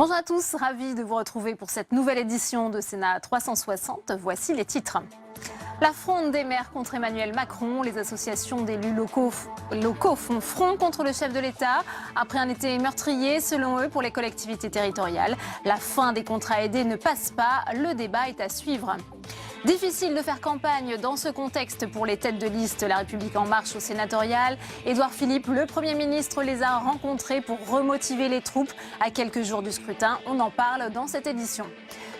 Bonjour à tous, ravi de vous retrouver pour cette nouvelle édition de Sénat 360. Voici les titres. La fronde des maires contre Emmanuel Macron. Les associations d'élus locaux font front contre le chef de l'État. Après un été meurtrier, selon eux, pour les collectivités territoriales. La fin des contrats aidés ne passe pas. Le débat est à suivre. Difficile de faire campagne dans ce contexte pour les têtes de liste La République En Marche au sénatorial. Édouard Philippe, le Premier ministre, les a rencontrés pour remotiver les troupes à quelques jours du scrutin. On en parle dans cette édition.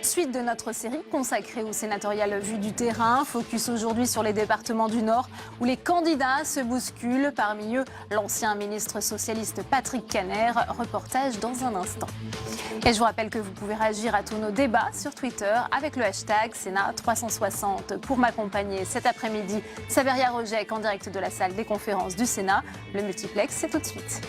Suite de notre série consacrée au sénatorial Vue du terrain. Focus aujourd'hui sur les départements du Nord où les candidats se bousculent. Parmi eux, l'ancien ministre socialiste Patrick Kanner. Reportage dans un instant. Et je vous rappelle que vous pouvez réagir à tous nos débats sur Twitter avec le hashtag Sénat 360. Pour m'accompagner cet après-midi, Saveria Rojek en direct de la salle des conférences du Sénat. Le multiplex, c'est tout de suite.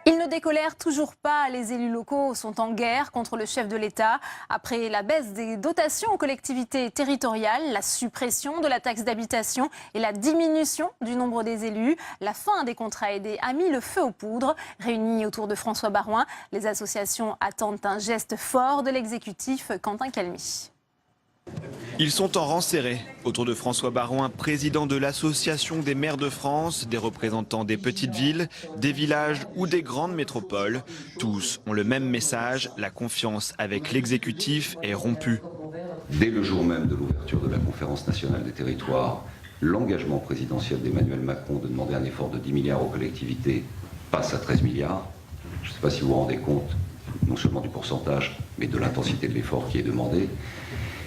Ils ne décolèrent toujours pas. Les élus locaux sont en guerre contre le chef de l'État. Après la baisse des dotations aux collectivités territoriales, la suppression de la taxe d'habitation et la diminution du nombre des élus, la fin des contrats aidés a mis le feu aux poudres. Réunis autour de François Baroin, les associations attendent un geste fort de l'exécutif. Quentin Calmy. Ils sont en rang serré autour de François Baroin, président de l'Association des maires de France, des représentants des petites villes, des villages ou des grandes métropoles. Tous ont le même message, la confiance avec l'exécutif est rompue. Dès le jour même de l'ouverture de la conférence nationale des territoires, l'engagement présidentiel d'Emmanuel Macron de demander un effort de 10 milliards aux collectivités passe à 13 milliards. Je ne sais pas si vous vous rendez compte, non seulement du pourcentage, mais de l'intensité de l'effort qui est demandé.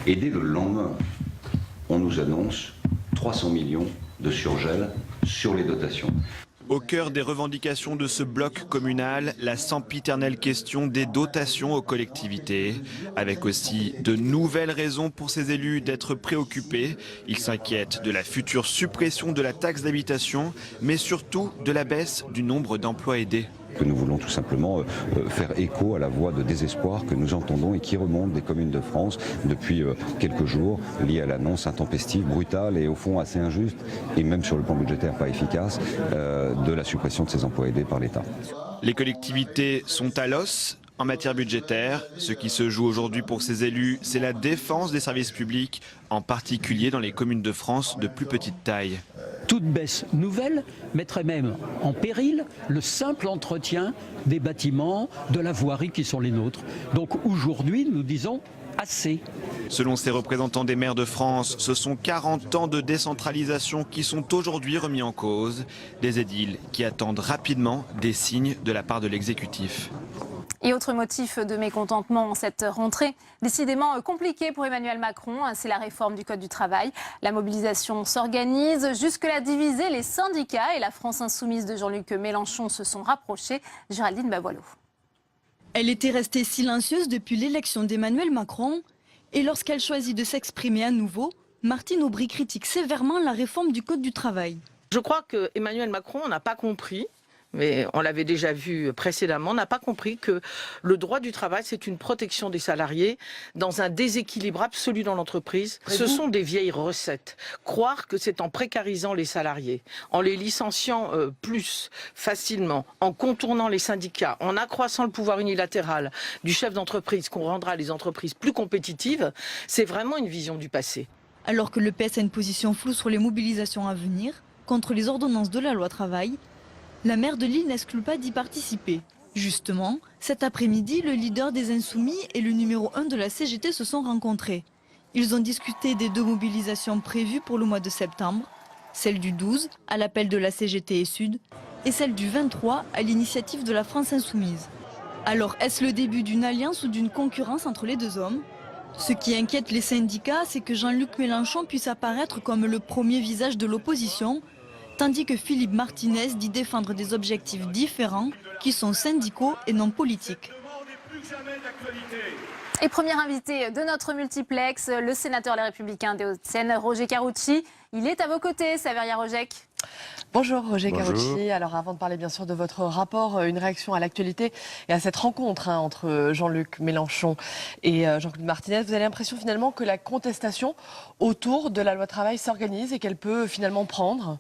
Et dès le lendemain, on nous annonce 300 millions de surgel sur les dotations. Au cœur des revendications de ce bloc communal, la sempiternelle question des dotations aux collectivités, avec aussi de nouvelles raisons pour ces élus d'être préoccupés. Ils s'inquiètent de la future suppression de la taxe d'habitation, mais surtout de la baisse du nombre d'emplois aidés. Nous voulons tout simplement faire écho à la voix de désespoir que nous entendons et qui remonte des communes de France depuis quelques jours, liée à l'annonce intempestive, brutale et au fond assez injuste, et même sur le plan budgétaire pas efficace, de la suppression de ces emplois aidés par l'État. Les collectivités sont à l'os en matière budgétaire. Ce qui se joue aujourd'hui pour ces élus, c'est la défense des services publics, en particulier dans les communes de France de plus petite taille. Toute baisse nouvelle mettrait même en péril le simple entretien des bâtiments, de la voirie qui sont les nôtres. Donc aujourd'hui, nous disons assez. Selon ces représentants des maires de France, ce sont 40 ans de décentralisation qui sont aujourd'hui remis en cause. Des édiles qui attendent rapidement des signes de la part de l'exécutif. Et autre motif de mécontentement en cette rentrée, décidément compliquée pour Emmanuel Macron, c'est la réforme du Code du travail. La mobilisation s'organise. Jusque-là divisée, les syndicats et la France insoumise de Jean-Luc Mélenchon se sont rapprochés. Géraldine Bavoilot. Elle était restée silencieuse depuis l'élection d'Emmanuel Macron. Et lorsqu'elle choisit de s'exprimer à nouveau, Martine Aubry critique sévèrement la réforme du Code du travail. Je crois qu'Emmanuel Macron n'a pas compris, mais on l'avait déjà vu précédemment, n'a pas compris que le droit du travail, c'est une protection des salariés dans un déséquilibre absolu dans l'entreprise. Ce sont des vieilles recettes. Croire que c'est en précarisant les salariés, en les licenciant plus facilement, en contournant les syndicats, en accroissant le pouvoir unilatéral du chef d'entreprise qu'on rendra les entreprises plus compétitives, c'est vraiment une vision du passé. Alors que le PS a une position floue sur les mobilisations à venir, contre les ordonnances de la loi travail, la maire de Lille n'exclut pas d'y participer. Justement, cet après-midi, le leader des Insoumis et le numéro 1 de la CGT se sont rencontrés. Ils ont discuté des 2 mobilisations prévues pour le mois de septembre, celle du 12 à l'appel de la CGT et Sud et celle du 23 à l'initiative de la France Insoumise. Alors est-ce le début d'une alliance ou d'une concurrence entre les deux hommes ? Ce qui inquiète les syndicats, c'est que Jean-Luc Mélenchon puisse apparaître comme le premier visage de l'opposition, tandis que Philippe Martinez dit défendre des objectifs différents qui sont syndicaux et non politiques. Et premier invité de notre multiplex, le sénateur Les Républicains des Hauts-de-Seine, Roger Karoutchi. Il est à vos côtés, Saveria Rojek. Bonjour Roger Karoutchi. Alors avant de parler bien sûr de votre rapport, une réaction à l'actualité et à cette rencontre entre Jean-Luc Mélenchon et Jean-Claude Martinez. Vous avez l'impression finalement que la contestation autour de la loi travail s'organise et qu'elle peut finalement prendre ?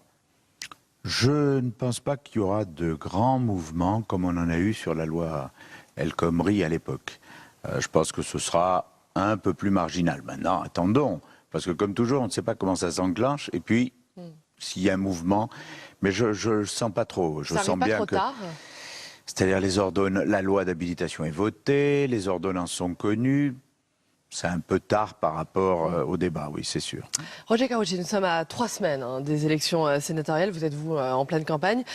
Je ne pense pas qu'il y aura de grands mouvements comme on en a eu sur la loi El Khomri à l'époque. Je pense que ce sera un peu plus marginal. Maintenant, attendons, parce que comme toujours, on ne sait pas comment ça s'enclenche. Et puis, s'il y a un mouvement, mais je le sens pas trop. Je Ça sens arrive pas bien trop que, tard. c'est-à-dire la loi d'habilitation est votée, les ordonnances sont connues. C'est un peu tard par rapport au débat, oui, c'est sûr. Roger Karoutchi, nous sommes à 3 semaines des élections sénatoriales. Vous êtes, vous, en pleine campagne.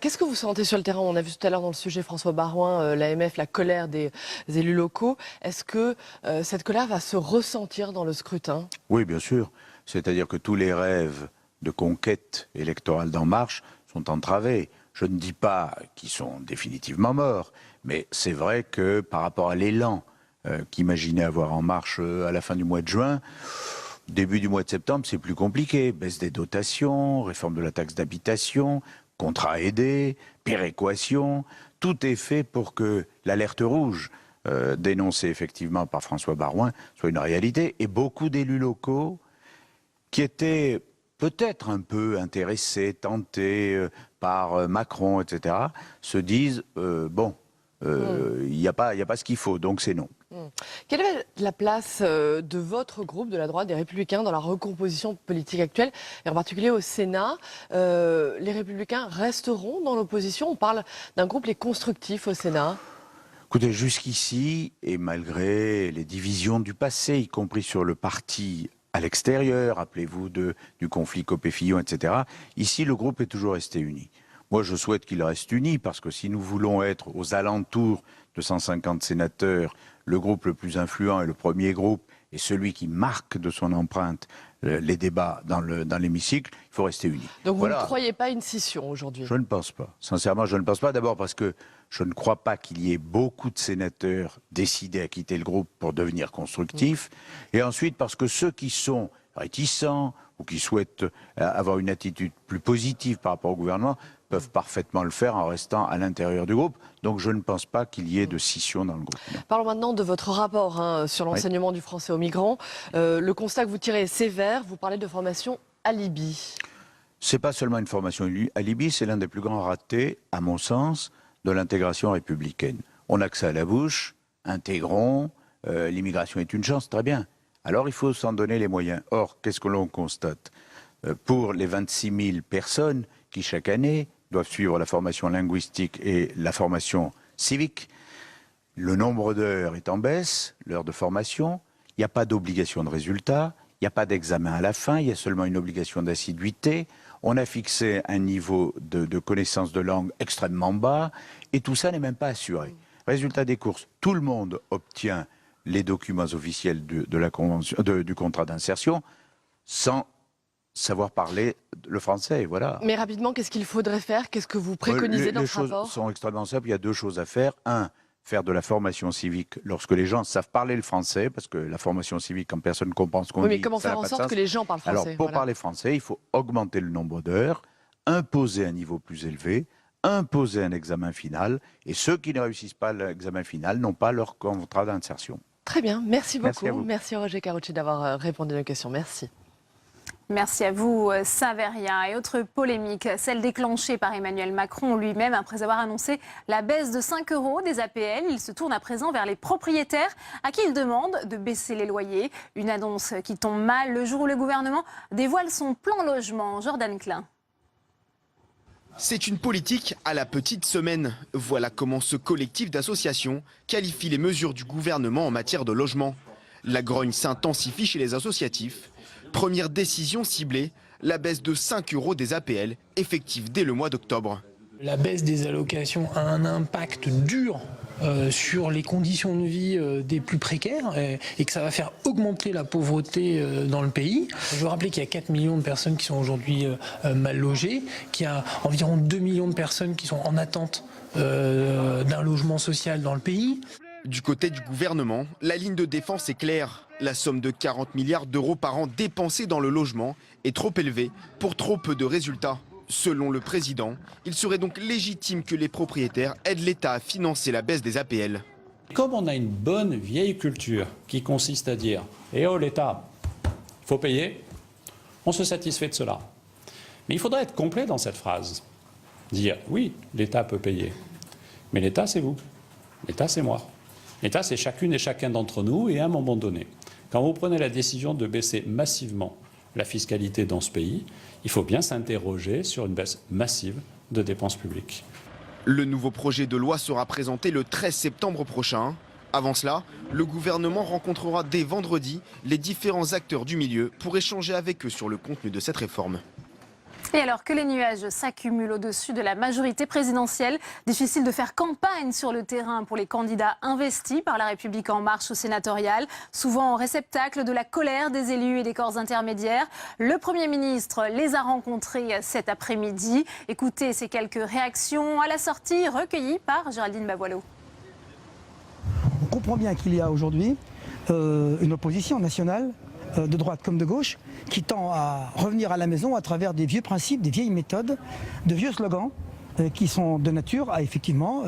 Qu'est-ce que vous sentez sur le terrain? On a vu tout à l'heure dans le sujet François Baroin, l'AMF, la colère des élus locaux. Est-ce que cette colère va se ressentir dans le scrutin? Oui, bien sûr. C'est-à-dire que tous les rêves de conquête électorale d'En Marche sont entravés. Je ne dis pas qu'ils sont définitivement morts, mais c'est vrai que par rapport à l'élan qu'imaginait avoir En Marche à la fin du mois de juin, début du mois de septembre, c'est plus compliqué. Baisse des dotations, réforme de la taxe d'habitation, contrats aidés, péréquation. Tout est fait pour que l'alerte rouge dénoncée effectivement par François Baroin soit une réalité. Et beaucoup d'élus locaux qui étaient peut-être un peu intéressés, tentés par Macron, etc., se disent il n'y a pas ce qu'il faut, donc c'est non. Quelle est la place de votre groupe, de la droite, des Républicains, dans la recomposition politique actuelle, et en particulier au Sénat? Les Républicains resteront dans l'opposition? On parle d'un groupe, les constructifs, au Sénat. Écoutez, jusqu'ici, et malgré les divisions du passé, y compris sur le parti à l'extérieur, rappelez-vous du conflit Copé-Fillon, etc., ici, le groupe est toujours resté uni. Moi, je souhaite qu'il reste uni, parce que si nous voulons être aux alentours de 150 sénateurs, le groupe le plus influent et le premier groupe, et celui qui marque de son empreinte les débats dans l'hémicycle, il faut rester unis. Donc voilà. vous ne croyez pas à une scission aujourd'hui? Je ne pense pas. Sincèrement, je ne pense pas. D'abord parce que je ne crois pas qu'il y ait beaucoup de sénateurs décidés à quitter le groupe pour devenir constructifs. Et ensuite parce que ceux qui sont réticents ou qui souhaitent avoir une attitude plus positive par rapport au gouvernement peuvent parfaitement le faire en restant à l'intérieur du groupe. Donc je ne pense pas qu'il y ait de scission dans le groupe. Non. Parlons maintenant de votre rapport sur l'enseignement du français aux migrants. Le constat que vous tirez est sévère. Vous parlez de formation alibi. C'est pas seulement une formation alibi, c'est l'un des plus grands ratés, à mon sens, de l'intégration républicaine. On n'a que ça à la bouche, intégrons, l'immigration est une chance, très bien. Alors il faut s'en donner les moyens. Or, qu'est-ce que l'on constate? Pour les 26 000 personnes qui, chaque année, doivent suivre la formation linguistique et la formation civique, le nombre d'heures est en baisse, l'heure de formation, il n'y a pas d'obligation de résultat, il n'y a pas d'examen à la fin, il y a seulement une obligation d'assiduité, on a fixé un niveau de connaissance de langue extrêmement bas, et tout ça n'est même pas assuré. Résultat des courses, tout le monde obtient les documents officiels de la convention, du contrat d'insertion sans savoir parler le français, voilà. Mais rapidement, qu'est-ce qu'il faudrait faire? Qu'est-ce que vous préconisez dans ce rapport? Les choses sont extrêmement simples, il y a deux choses à faire. Un, faire de la formation civique lorsque les gens savent parler le français, parce que la formation civique, quand personne ne comprend ce qu'on dit, mais comment faire en sorte que les gens parlent français? Alors, pour parler français, il faut augmenter le nombre d'heures, imposer un niveau plus élevé, imposer un examen final, et ceux qui ne réussissent pas l'examen final n'ont pas leur contrat d'insertion. Très bien, merci beaucoup. Merci à vous. Merci Roger Karoutchi d'avoir répondu à nos questions. Merci. Merci à vous, Saveria. Et autre polémique, celle déclenchée par Emmanuel Macron lui-même après avoir annoncé la baisse de 5 € des APL. Il se tourne à présent vers les propriétaires à qui il demande de baisser les loyers. Une annonce qui tombe mal le jour où le gouvernement dévoile son plan logement. Jordan Klein. C'est une politique à la petite semaine. Voilà comment ce collectif d'associations qualifie les mesures du gouvernement en matière de logement. La grogne s'intensifie chez les associatifs. Première décision ciblée, la baisse de 5 € des APL, effective dès le mois d'octobre. La baisse des allocations a un impact dur sur les conditions de vie des plus précaires et que ça va faire augmenter la pauvreté dans le pays. Je veux rappeler qu'il y a 4 millions de personnes qui sont aujourd'hui mal logées, qu'il y a environ 2 millions de personnes qui sont en attente d'un logement social dans le pays. Du côté du gouvernement, la ligne de défense est claire. La somme de 40 milliards d'euros par an dépensée dans le logement est trop élevée pour trop peu de résultats. Selon le président, il serait donc légitime que les propriétaires aident l'État à financer la baisse des APL. Comme on a une bonne vieille culture qui consiste à dire « Eh oh l'État, il faut payer », on se satisfait de cela. Mais il faudrait être complet dans cette phrase. Dire, oui, l'État peut payer. Mais l'État, c'est vous. L'État, c'est moi. L'État, c'est chacune et chacun d'entre nous. Et à un moment donné, quand vous prenez la décision de baisser massivement la fiscalité dans ce pays, il faut bien s'interroger sur une baisse massive de dépenses publiques. Le nouveau projet de loi sera présenté le 13 septembre prochain. Avant cela, le gouvernement rencontrera dès vendredi les différents acteurs du milieu pour échanger avec eux sur le contenu de cette réforme. Et alors que les nuages s'accumulent au-dessus de la majorité présidentielle, difficile de faire campagne sur le terrain pour les candidats investis par La République En Marche au sénatorial, souvent en réceptacle de la colère des élus et des corps intermédiaires. Le Premier ministre les a rencontrés cet après-midi. Écoutez ces quelques réactions à la sortie recueillies par Géraldine Baboileau. On comprend bien qu'il y a aujourd'hui une opposition nationale, de droite comme de gauche, qui tend à revenir à la maison à travers des vieux principes, des vieilles méthodes, de vieux slogans qui sont de nature à effectivement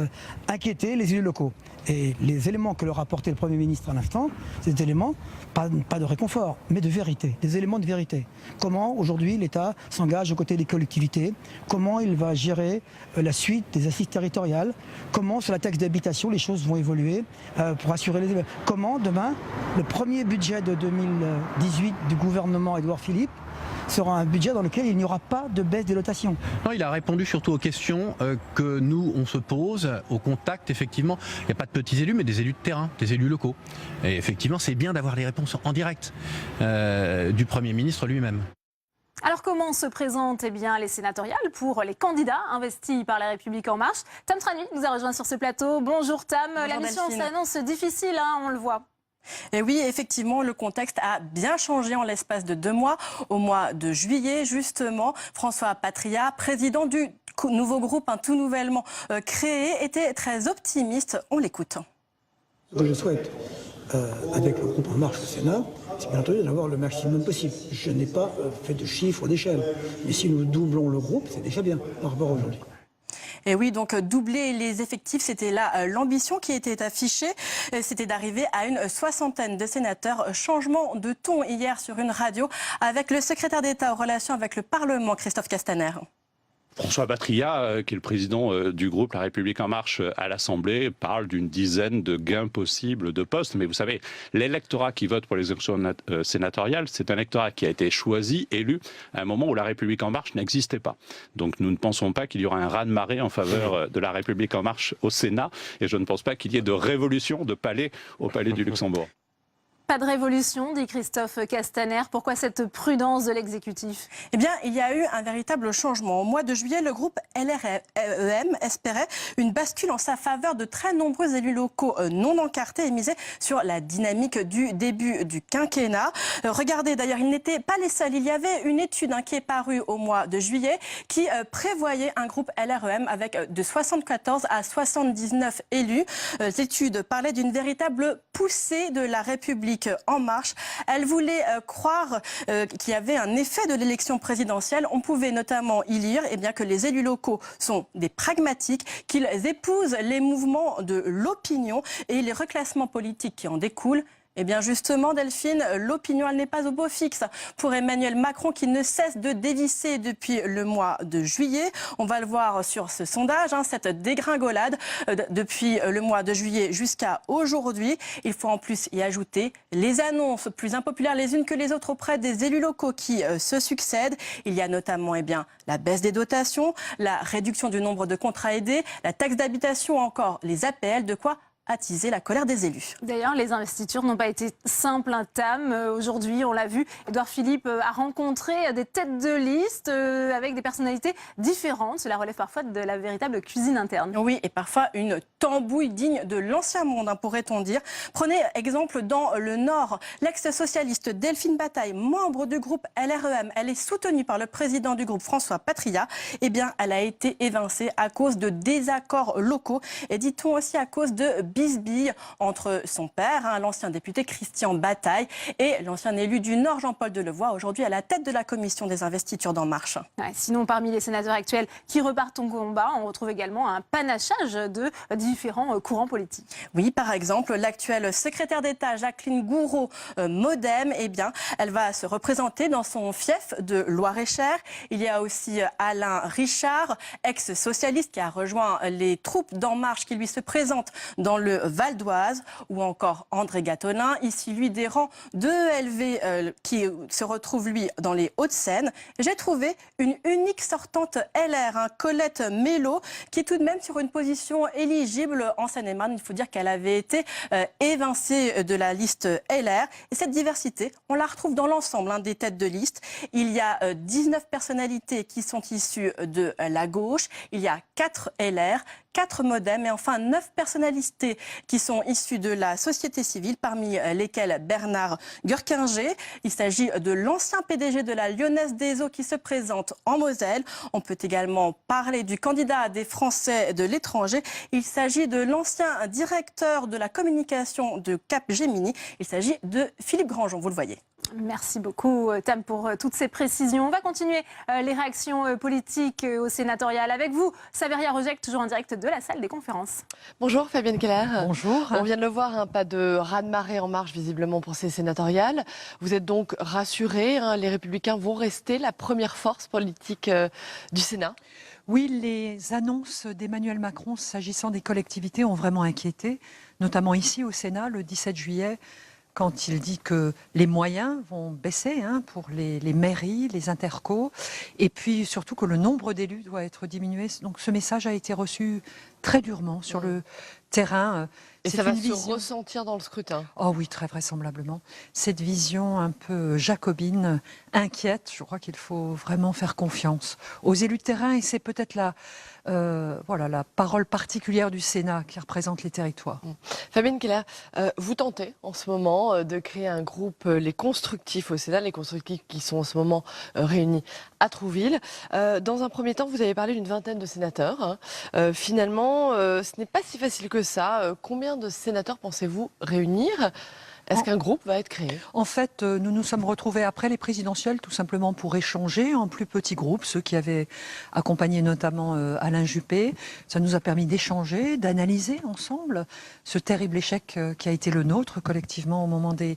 inquiéter les élus locaux. Et les éléments que leur a apporté le Premier ministre à l'instant, c'est des éléments, pas de réconfort, mais de vérité, des éléments de vérité. Comment aujourd'hui l'État s'engage aux côtés des collectivités, comment il va gérer la suite des assises territoriales, comment sur la taxe d'habitation les choses vont évoluer pour assurer les élèves. Comment demain, le premier budget de 2018 du gouvernement Édouard Philippe sera un budget dans lequel il n'y aura pas de baisse des dotations. Non, il a répondu surtout aux questions que nous, on se pose au contact, effectivement. Il n'y a pas de petits élus, mais des élus de terrain, des élus locaux. Et effectivement, c'est bien d'avoir les réponses en direct du Premier ministre lui-même. Alors comment se présentent les sénatoriales pour les candidats investis par La République En Marche? Tam Trani nous a rejoint sur ce plateau. Bonjour Tam, la mission s'annonce difficile, on le voit. Et oui, effectivement, le contexte a bien changé en l'espace de 2 mois. Au mois de juillet, justement, François Patriat, président du nouveau groupe, tout nouvellement créé, était très optimiste. On l'écoute. Ce que je souhaite, avec le groupe En Marche au Sénat, c'est bien entendu d'avoir le maximum possible. Je n'ai pas fait de chiffres ou d'échelle. Mais si nous doublons le groupe, c'est déjà bien par rapport à aujourd'hui. Et oui, donc doubler les effectifs, c'était là l'ambition qui était affichée. C'était d'arriver à une 60aine de sénateurs. Changement de ton hier sur une radio avec le secrétaire d'État aux relations avec le Parlement, Christophe Castaner. François Patriat, qui est le président du groupe La République En Marche à l'Assemblée, parle d'une dizaine de gains possibles de postes. Mais vous savez, l'électorat qui vote pour les élections sénatoriales, c'est un électorat qui a été choisi, élu, à un moment où La République En Marche n'existait pas. Donc nous ne pensons pas qu'il y aura un raz-de-marée en faveur de La République En Marche au Sénat. Et je ne pense pas qu'il y ait de révolution de palais au Palais du Luxembourg. Pas de révolution, dit Christophe Castaner. Pourquoi cette prudence de l'exécutif? Eh bien, il y a eu un véritable changement. Au mois de juillet, le groupe LREM espérait une bascule en sa faveur de très nombreux élus locaux non encartés et misait sur la dynamique du début du quinquennat. Regardez, d'ailleurs, ils n'étaient pas les seuls. Il y avait une étude qui est parue au mois de juillet qui prévoyait un groupe LREM avec de 74 à 79 élus. L'étude parlait d'une véritable poussée de La République En Marche. Elle voulait croire qu'il y avait un effet de l'élection présidentielle. On pouvait notamment y lire que les élus locaux sont des pragmatiques, qu'ils épousent les mouvements de l'opinion et les reclassements politiques qui en découlent. Eh bien justement, Delphine, l'opinion, elle n'est pas au beau fixe pour Emmanuel Macron qui ne cesse de dévisser depuis le mois de juillet. On va le voir sur ce sondage, cette dégringolade depuis le mois de juillet jusqu'à aujourd'hui. Il faut en plus y ajouter les annonces plus impopulaires les unes que les autres auprès des élus locaux qui se succèdent. Il y a notamment la baisse des dotations, la réduction du nombre de contrats aidés, la taxe d'habitation, encore les APL, de quoi attiser la colère des élus. D'ailleurs, les investitures n'ont pas été simples, Tam. Aujourd'hui, on l'a vu, Édouard Philippe a rencontré des têtes de liste avec des personnalités différentes. Cela relève parfois de la véritable cuisine interne. Oui, et parfois une tambouille digne de l'ancien monde, pourrait-on dire. Prenez exemple dans le Nord. L'ex-socialiste Delphine Bataille, membre du groupe LREM, elle est soutenue par le président du groupe François Patriat. Eh bien, elle a été évincée à cause de désaccords locaux et dit-on aussi à cause de bisbille entre son père, l'ancien député Christian Bataille, et l'ancien élu du Nord Jean-Paul Delevoye, aujourd'hui à la tête de la commission des investitures d'En Marche. Ouais, sinon, parmi les sénateurs actuels qui repartent au combat, on retrouve également un panachage de différents courants politiques. Oui, par exemple, l'actuelle secrétaire d'État Jacqueline Gouraud, Modem, eh bien, elle va se représenter dans son fief de Loir-et-Cher. Il y a aussi Alain Richard, ex-socialiste qui a rejoint les troupes d'En Marche qui lui se présentent dans le Val d'Oise, ou encore André Gattolin, ici lui des rangs de ELV qui se retrouve lui dans les Hauts-de-Seine. J'ai trouvé une unique sortante LR, Colette Mello, qui est tout de même sur une position éligible en Seine-et-Marne. Il faut dire qu'elle avait été évincée de la liste LR. Et cette diversité, on la retrouve dans l'ensemble des têtes de liste. Il y a 19 personnalités qui sont issues de la gauche. Il y a 4 LR, 4 Modem et enfin 9 personnalités qui sont issues de la société civile, parmi lesquelles Bernard Gurkinger. Il s'agit de l'ancien PDG de la Lyonnaise des Eaux qui se présente en Moselle. On peut également parler du candidat des Français de l'étranger. Il s'agit de l'ancien directeur de la communication de Capgemini. Il s'agit de Philippe Grandjean, vous le voyez. Merci beaucoup, Tam, pour toutes ces précisions. On va continuer les réactions politiques au sénatorial avec vous. Saveria Rojek, toujours en direct de la salle des conférences. Bonjour Fabienne Keller. Bonjour. On vient de le voir, pas de raz-de-marée en marche visiblement pour ces sénatoriales. Vous êtes donc rassurés, les Républicains vont rester la première force politique du Sénat? Oui, les annonces d'Emmanuel Macron s'agissant des collectivités ont vraiment inquiété, notamment ici au Sénat le 17 juillet. Quand il dit que les moyens vont baisser pour les mairies, les intercos, et puis surtout que le nombre d'élus doit être diminué. Donc ce message a été reçu très durement sur le terrain. Et ça va se ressentir dans le scrutin? Oh oui, très vraisemblablement. Cette vision un peu jacobine inquiète, je crois qu'il faut vraiment faire confiance aux élus de terrain, et c'est peut-être la parole particulière du Sénat qui représente les territoires. Fabienne Keller, vous tentez en ce moment de créer un groupe, les Constructifs au Sénat, les Constructifs qui sont en ce moment réunis à Trouville. Dans un premier temps, vous avez parlé d'une vingtaine de sénateurs. Finalement, ce n'est pas si facile que ça. Combien de sénateurs pensez-vous réunir ? Est-ce qu'un groupe va être créé? En fait, nous nous sommes retrouvés après les présidentielles tout simplement pour échanger en plus petits groupes, ceux qui avaient accompagné notamment Alain Juppé. Ça nous a permis d'échanger, d'analyser ensemble ce terrible échec qui a été le nôtre collectivement au moment des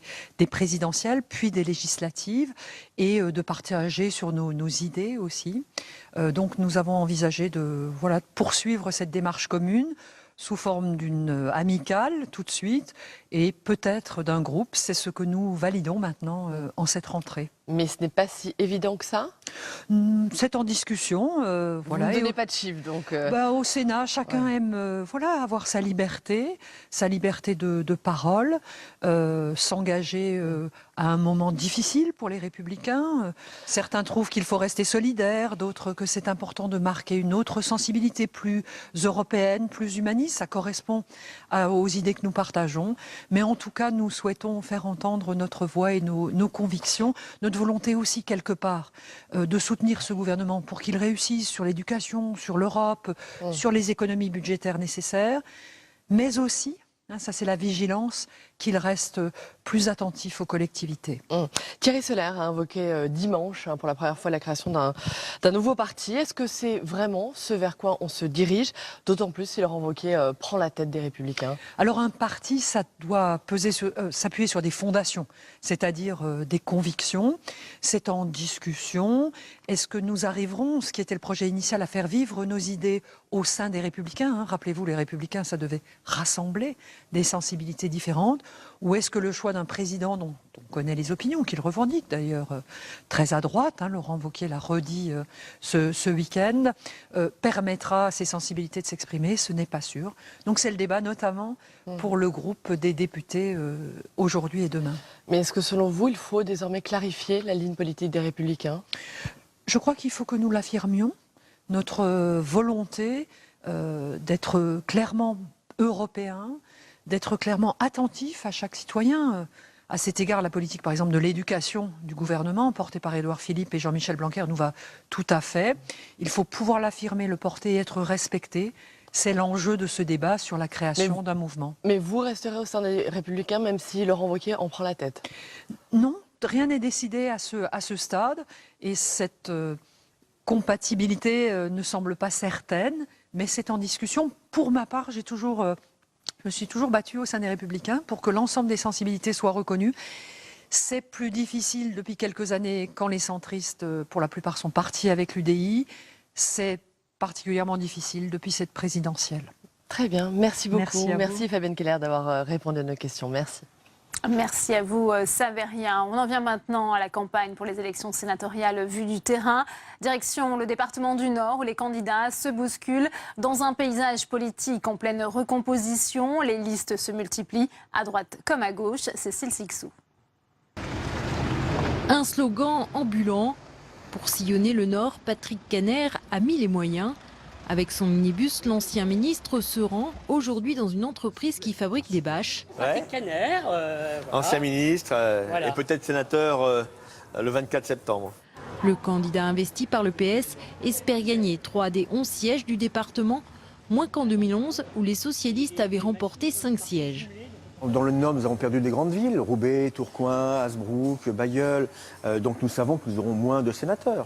présidentielles, puis des législatives, et de partager sur nos idées aussi. Donc nous avons envisagé de poursuivre cette démarche commune, sous forme d'une amicale tout de suite, et peut-être d'un groupe. C'est ce que nous validons maintenant en cette rentrée. Mais ce n'est pas si évident que ça? C'est en discussion. Vous ne donnez pas de chiffres, donc... Au Sénat, chacun aime avoir sa liberté de parole, s'engager à un moment difficile pour les Républicains. Certains trouvent qu'il faut rester solidaire, d'autres que c'est important de marquer une autre sensibilité plus européenne, plus humaniste. Ça correspond aux idées que nous partageons. Mais en tout cas, nous souhaitons faire entendre notre voix et nos convictions, notre volonté aussi quelque part de soutenir ce gouvernement pour qu'il réussisse sur l'éducation, sur l'Europe, sur les économies budgétaires nécessaires, mais aussi, ça c'est la vigilance, qu'il reste plus attentif aux collectivités. Thierry Solaire a invoqué dimanche pour la première fois la création d'un nouveau parti. Est-ce que c'est vraiment ce vers quoi on se dirige? D'autant plus si Laurent Wauquiez prend la tête des Républicains. Alors un parti, ça doit s'appuyer sur des fondations, c'est-à-dire des convictions. C'est en discussion. Est-ce que nous arriverons, ce qui était le projet initial, à faire vivre nos idées au sein des Républicains? Rappelez-vous, les Républicains, ça devait rassembler des sensibilités différentes. Ou est-ce que le choix d'un président dont on connaît les opinions, qu'il revendique d'ailleurs très à droite, Laurent Wauquiez l'a redit ce week-end, permettra à ces sensibilités de s'exprimer? Ce n'est pas sûr. Donc c'est le débat notamment pour le groupe des députés aujourd'hui et demain. Mais est-ce que selon vous, il faut désormais clarifier la ligne politique des Républicains? Je crois qu'il faut que nous l'affirmions, notre volonté d'être clairement européen, d'être clairement attentif à chaque citoyen. À cet égard, la politique, par exemple, de l'éducation du gouvernement, portée par Édouard Philippe et Jean-Michel Blanquer, nous va tout à fait. Il faut pouvoir l'affirmer, le porter et être respecté. C'est l'enjeu de ce débat sur la création d'un mouvement. Mais vous resterez au sein des Républicains, même si Laurent Wauquiez en prend la tête? Non, rien n'est décidé à ce stade. Et cette compatibilité ne semble pas certaine, mais c'est en discussion. Pour ma part, je me suis toujours battue au sein des Républicains pour que l'ensemble des sensibilités soient reconnues. C'est plus difficile depuis quelques années quand les centristes, pour la plupart, sont partis avec l'UDI. C'est particulièrement difficile depuis cette présidentielle. Très bien, merci beaucoup. Merci Fabienne Keller d'avoir répondu à nos questions. Merci. Merci à vous, Savérien. On en vient maintenant à la campagne pour les élections sénatoriales vues du terrain. Direction le département du Nord où les candidats se bousculent dans un paysage politique en pleine recomposition. Les listes se multiplient à droite comme à gauche. Cécile Sixou. Un slogan ambulant. Pour sillonner le Nord, Patrick Kanner a mis les moyens. Avec son minibus, l'ancien ministre se rend aujourd'hui dans une entreprise qui fabrique des bâches. Patrick Kanner, ancien ministre et peut-être sénateur le 24 septembre. Le candidat investi par le PS espère gagner 3 des 11 sièges du département, moins qu'en 2011 où les socialistes avaient remporté 5 sièges. Dans le Nord, nous avons perdu des grandes villes, Roubaix, Tourcoing, Hasbrook, Bailleul. Donc nous savons que nous aurons moins de sénateurs.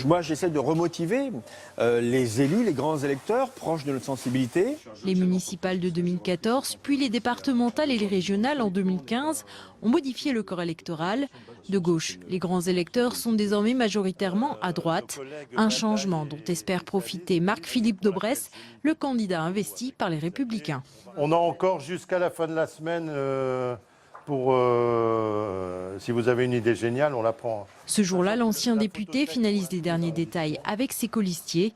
Moi, j'essaie de remotiver les élus, les grands électeurs, proches de notre sensibilité. Les municipales de 2014, puis les départementales et les régionales en 2015 ont modifié le corps électoral. De gauche, les grands électeurs sont désormais majoritairement à droite. Un changement dont espère profiter Marc-Philippe Daubresse, le candidat investi par les Républicains. On a encore jusqu'à la fin de la semaine pour... si vous avez une idée géniale, on la prend. Ce jour-là, l'ancien député finalise les derniers détails avec ses colistiers.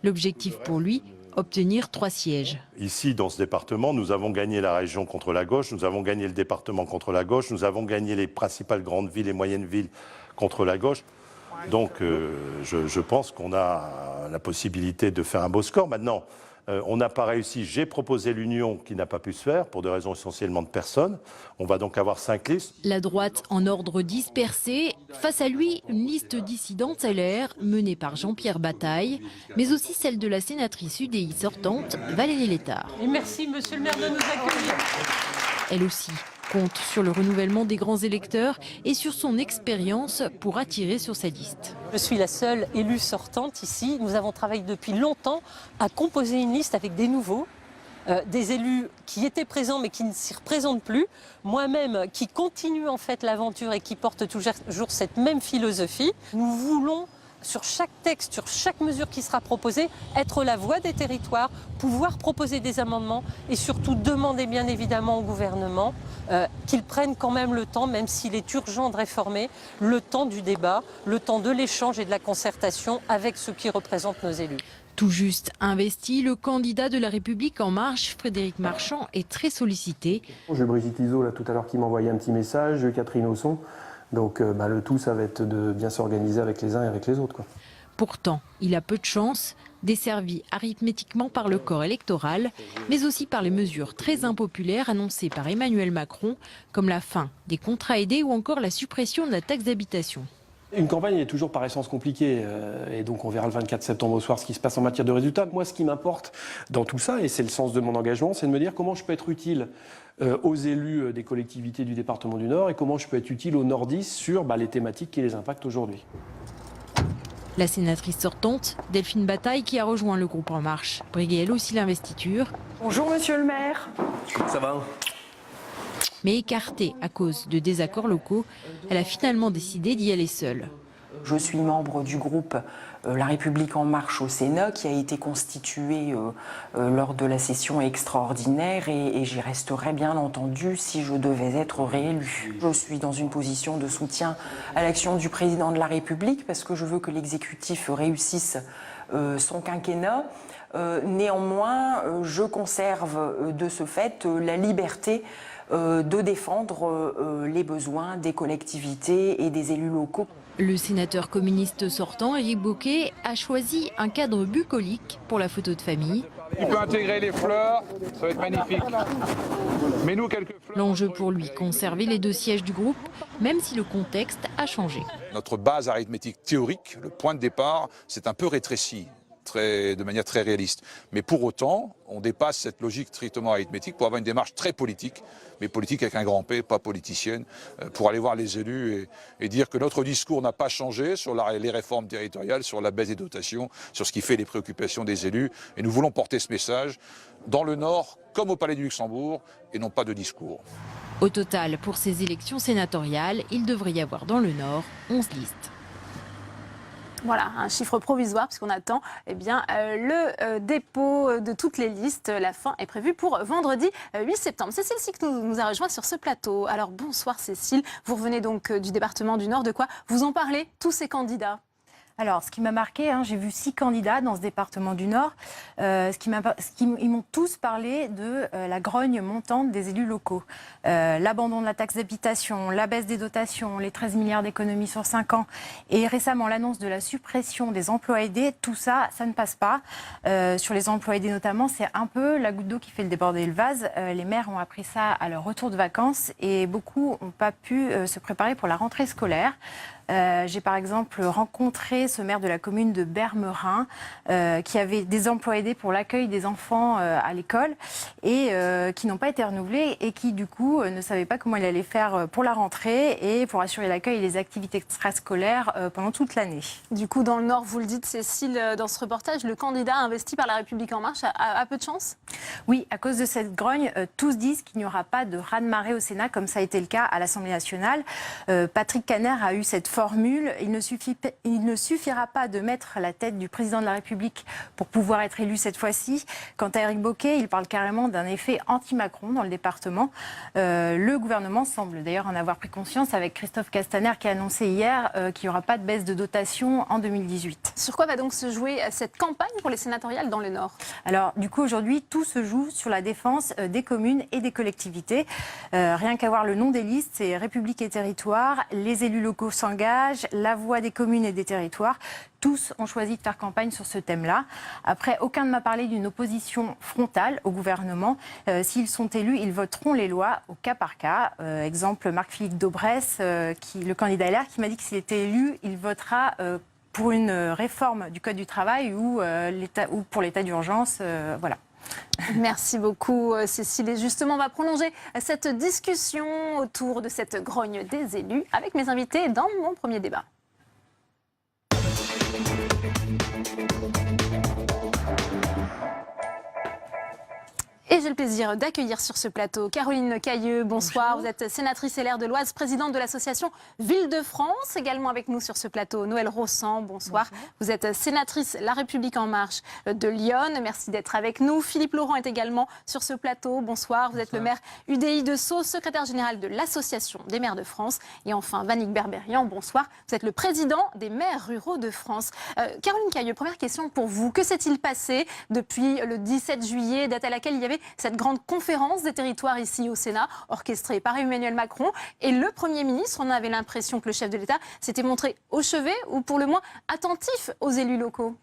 L'objectif pour lui, obtenir 3 sièges. Ici, dans ce département, nous avons gagné la région contre la gauche, nous avons gagné le département contre la gauche, nous avons gagné les principales grandes villes et moyennes villes contre la gauche. Donc je pense qu'on a la possibilité de faire un beau score. Maintenant, on n'a pas réussi. J'ai proposé l'union qui n'a pas pu se faire pour des raisons essentiellement de personnes. On va donc avoir 5 listes. La droite en ordre dispersé. Face à lui, une liste dissidente LR menée par Jean-Pierre Bataille, mais aussi celle de la sénatrice UDI sortante, Valérie Létard. Et merci, monsieur le maire, de nous accueillir. Elle aussi compte sur le renouvellement des grands électeurs et sur son expérience pour attirer sur sa liste. Je suis la seule élue sortante ici. Nous avons travaillé depuis longtemps à composer une liste avec des nouveaux, des élus qui étaient présents mais qui ne s'y représentent plus. Moi-même qui continue en fait l'aventure et qui porte toujours cette même philosophie. Nous voulons, sur chaque texte, sur chaque mesure qui sera proposée, être la voix des territoires, pouvoir proposer des amendements et surtout demander bien évidemment au gouvernement qu'il prenne quand même le temps, même s'il est urgent de réformer, le temps du débat, le temps de l'échange et de la concertation avec ceux qui représentent nos élus. Tout juste investi, le candidat de La République En Marche, Frédéric Marchand, est très sollicité. J'ai Brigitte Izzo là tout à l'heure qui m'a envoyé un petit message, Catherine Hausson. Donc le tout, ça va être de bien s'organiser avec les uns et avec les autres, quoi. Pourtant, il a peu de chance, desservi arithmétiquement par le corps électoral, mais aussi par les mesures très impopulaires annoncées par Emmanuel Macron, comme la fin des contrats aidés ou encore la suppression de la taxe d'habitation. Une campagne est toujours par essence compliquée et donc on verra le 24 septembre au soir ce qui se passe en matière de résultats. Moi, ce qui m'importe dans tout ça, et c'est le sens de mon engagement, c'est de me dire comment je peux être utile aux élus des collectivités du département du Nord et comment je peux être utile aux nordistes sur les thématiques qui les impactent aujourd'hui. La sénatrice sortante, Delphine Bataille, qui a rejoint le groupe En Marche, briguait elle aussi l'investiture. Bonjour monsieur le maire. Ça va ? Mais écartée à cause de désaccords locaux, elle a finalement décidé d'y aller seule. Je suis membre du groupe La République En Marche au Sénat qui a été constitué lors de la session extraordinaire et j'y resterai bien entendu si je devais être réélue. Je suis dans une position de soutien à l'action du président de la République parce que je veux que l'exécutif réussisse son quinquennat. Néanmoins, je conserve de ce fait la liberté de défendre les besoins des collectivités et des élus locaux. Le sénateur communiste sortant, Éric Bocquet, a choisi un cadre bucolique pour la photo de famille. Il peut intégrer les fleurs, ça va être magnifique. Mais nous, quelques fleurs... L'enjeu pour lui, conserver les 2 sièges du groupe, même si le contexte a changé. Notre base arithmétique théorique, le point de départ, c'est un peu rétréci. de manière très réaliste. Mais pour autant, on dépasse cette logique strictement arithmétique pour avoir une démarche très politique, mais politique avec un grand P, pas politicienne, pour aller voir les élus et dire que notre discours n'a pas changé sur les réformes territoriales, sur la baisse des dotations, sur ce qui fait les préoccupations des élus. Et nous voulons porter ce message dans le Nord comme au Palais du Luxembourg et non pas de discours. Au total, pour ces élections sénatoriales, il devrait y avoir dans le Nord 11 listes. Voilà, un chiffre provisoire puisqu'on attend le dépôt de toutes les listes. La fin est prévue pour vendredi 8 septembre. Cécile Sic nous a rejoint sur ce plateau. Alors bonsoir Cécile, vous revenez donc du département du Nord. De quoi vous en parlez, tous ces candidats ? Alors, ce qui m'a marqué, j'ai vu 6 candidats dans ce département du Nord. Ils m'ont tous parlé de la grogne montante des élus locaux. L'abandon de la taxe d'habitation, la baisse des dotations, les 13 milliards d'économies sur 5 ans et récemment l'annonce de la suppression des emplois aidés. Tout ça, ça ne passe pas. Sur les emplois aidés notamment, c'est un peu la goutte d'eau qui fait le déborder le vase. Les maires ont appris ça à leur retour de vacances et beaucoup n'ont pas pu se préparer pour la rentrée scolaire. J'ai par exemple rencontré ce maire de la commune de Bermerin qui avait des emplois aidés pour l'accueil des enfants à l'école et qui n'ont pas été renouvelés et qui du coup ne savait pas comment il allait faire pour la rentrée et pour assurer l'accueil et les activités extrascolaires pendant toute l'année. Du coup, dans le Nord, vous le dites Cécile, dans ce reportage, le candidat investi par La République En Marche a peu de chance ? Oui, à cause de cette grogne, tous disent qu'il n'y aura pas de raz-de-marée au Sénat comme ça a été le cas à l'Assemblée nationale. Patrick Kanner a eu cette formule, il ne suffira pas de mettre la tête du président de la République pour pouvoir être élu cette fois-ci. Quant à Éric Bocquet, il parle carrément d'un effet anti-Macron dans le département. Le gouvernement semble d'ailleurs en avoir pris conscience avec Christophe Castaner qui a annoncé hier qu'il n'y aura pas de baisse de dotation en 2018. Sur quoi va donc se jouer cette campagne pour les sénatoriales dans le Nord ? Alors du coup aujourd'hui tout se joue sur la défense des communes et des collectivités. Rien qu'à voir le nom des listes, c'est République et Territoire, les élus locaux s'engagent, la voix des communes et des territoires. Tous ont choisi de faire campagne sur ce thème-là. Après, aucun ne m'a parlé d'une opposition frontale au gouvernement. S'ils sont élus, ils voteront les lois au cas par cas. Exemple, Marc-Philippe Daubresse, le candidat LR, qui m'a dit que s'il était élu, il votera pour une réforme du Code du travail ou pour l'état d'urgence. Voilà. Merci beaucoup Cécile. Et justement, on va prolonger cette discussion autour de cette grogne des élus avec mes invités dans mon premier débat. Et j'ai le plaisir d'accueillir sur ce plateau Caroline Cayeux. Bonsoir, bonjour. Vous êtes sénatrice LR de l'Oise, présidente de l'association Ville de France. Également avec nous sur ce plateau, Noëlle Rossan. Bonsoir. Bonjour. Vous êtes sénatrice La République En Marche de Lyon. Merci d'être avec nous. Philippe Laurent est également sur ce plateau. Bonsoir. Vous êtes le maire UDI de Sceaux, secrétaire général de l'Association des maires de France. Et enfin, Vannick Berberian. Bonsoir. Vous êtes le président des maires ruraux de France. Caroline Cayeux, première question pour vous. Que s'est-il passé depuis le 17 juillet, date à laquelle il y avait cette grande conférence des territoires ici au Sénat, orchestrée par Emmanuel Macron. Et le Premier ministre, on avait l'impression que le chef de l'État s'était montré au chevet ou pour le moins attentif aux élus locaux.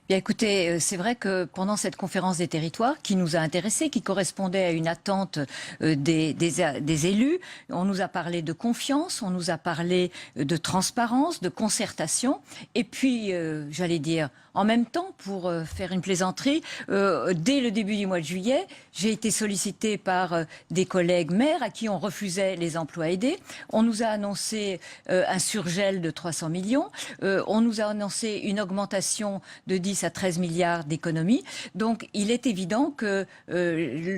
Bien, écoutez, c'est vrai que pendant cette conférence des territoires qui nous a intéressés, qui correspondait à une attente des élus, on nous a parlé de confiance, on nous a parlé de transparence, de concertation, et puis, j'allais dire, en même temps, pour faire une plaisanterie, dès le début du mois de juillet, j'ai été sollicitée par des collègues maires à qui on refusait les emplois aidés. On nous a annoncé un surgel de 300 millions. On nous a annoncé une augmentation de 10 à 13 milliards d'économies. Donc, il est évident que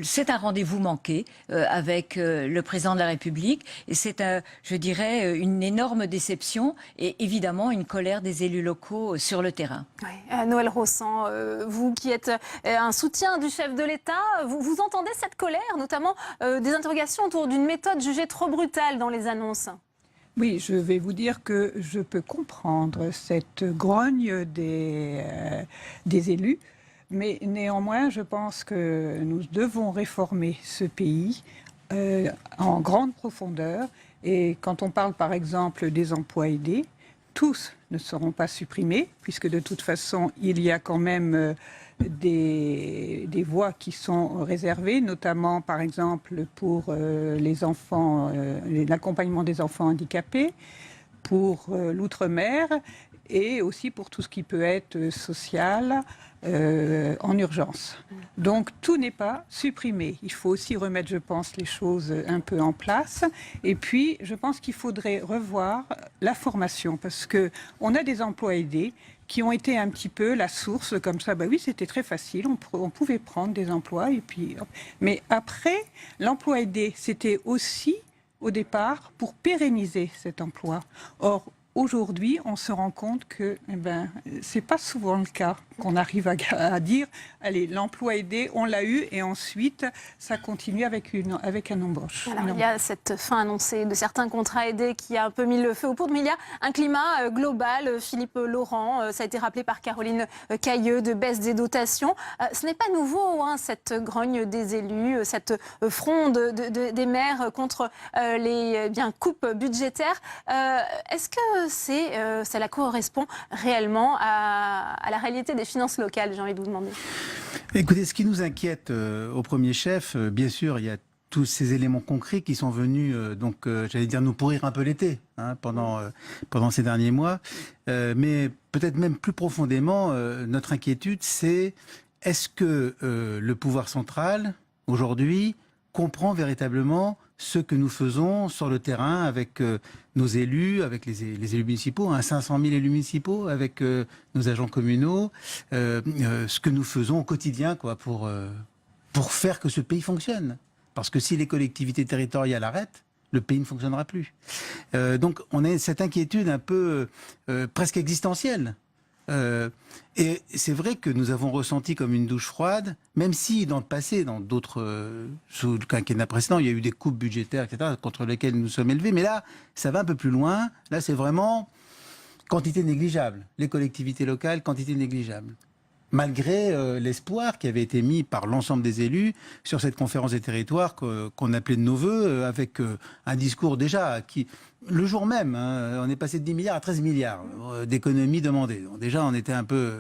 c'est un rendez-vous manqué avec le président de la République. Et c'est, je dirais, une énorme déception et évidemment une colère des élus locaux sur le terrain. Oui. Noëlle Rossan, vous qui êtes un soutien du chef de l'État, vous entendez cette colère, notamment des interrogations autour d'une méthode jugée trop brutale dans les annonces ? Oui, je vais vous dire que je peux comprendre cette grogne des élus, mais néanmoins, je pense que nous devons réformer ce pays en grande profondeur. Et quand on parle par exemple des emplois aidés, tous ne seront pas supprimés, puisque de toute façon, il y a quand même des voies qui sont réservées, notamment par exemple pour les enfants, l'accompagnement des enfants handicapés, pour l'outre-mer et aussi pour tout ce qui peut être social en urgence. Donc tout n'est pas supprimé. Il faut aussi remettre, je pense, les choses un peu en place. Et puis, je pense qu'il faudrait revoir la formation parce qu'on a des emplois aidés qui ont été un petit peu la source, comme ça, oui, c'était très facile, on pouvait prendre des emplois, et puis... Mais après, l'emploi aidé, c'était aussi, au départ, pour pérenniser cet emploi. Or, aujourd'hui, on se rend compte que c'est pas souvent le cas qu'on arrive à dire, allez, l'emploi aidé, on l'a eu, et ensuite, ça continue avec un embauche. Alors, il y a cette fin annoncée de certains contrats aidés qui a un peu mis le feu aux poudres, mais il y a un climat global, Philippe Laurent, ça a été rappelé par Caroline Cayeux, de baisse des dotations. Ce n'est pas nouveau, cette grogne des élus, cette fronde des maires contre les coupes budgétaires. Est-ce que cela correspond réellement à la réalité des finances locales, j'ai envie de vous demander? Écoutez, ce qui nous inquiète au premier chef, bien sûr, il y a tous ces éléments concrets qui sont venus, j'allais dire, nous pourrir un peu l'été pendant ces derniers mois. Mais peut-être même plus profondément, notre inquiétude, c'est est-ce que le pouvoir central, aujourd'hui, comprend véritablement ce que nous faisons sur le terrain avec nos élus, avec les élus municipaux, 500 000 élus municipaux, avec nos agents communaux, ce que nous faisons au quotidien pour faire que ce pays fonctionne. Parce que si les collectivités territoriales arrêtent, le pays ne fonctionnera plus. Donc on a cette inquiétude un peu presque existentielle. Et c'est vrai que nous avons ressenti comme une douche froide, même si dans le passé, dans d'autres, sous le quinquennat précédent, il y a eu des coupes budgétaires, etc., contre lesquelles nous sommes élevés. Mais là, ça va un peu plus loin. Là, c'est vraiment quantité négligeable. Les collectivités locales, quantité négligeable. Malgré l'espoir qui avait été mis par l'ensemble des élus sur cette conférence des territoires qu'on appelait de nos voeux, avec un discours déjà qui... Le jour même, on est passé de 10 milliards à 13 milliards d'économies demandées. Donc déjà, on était un peu...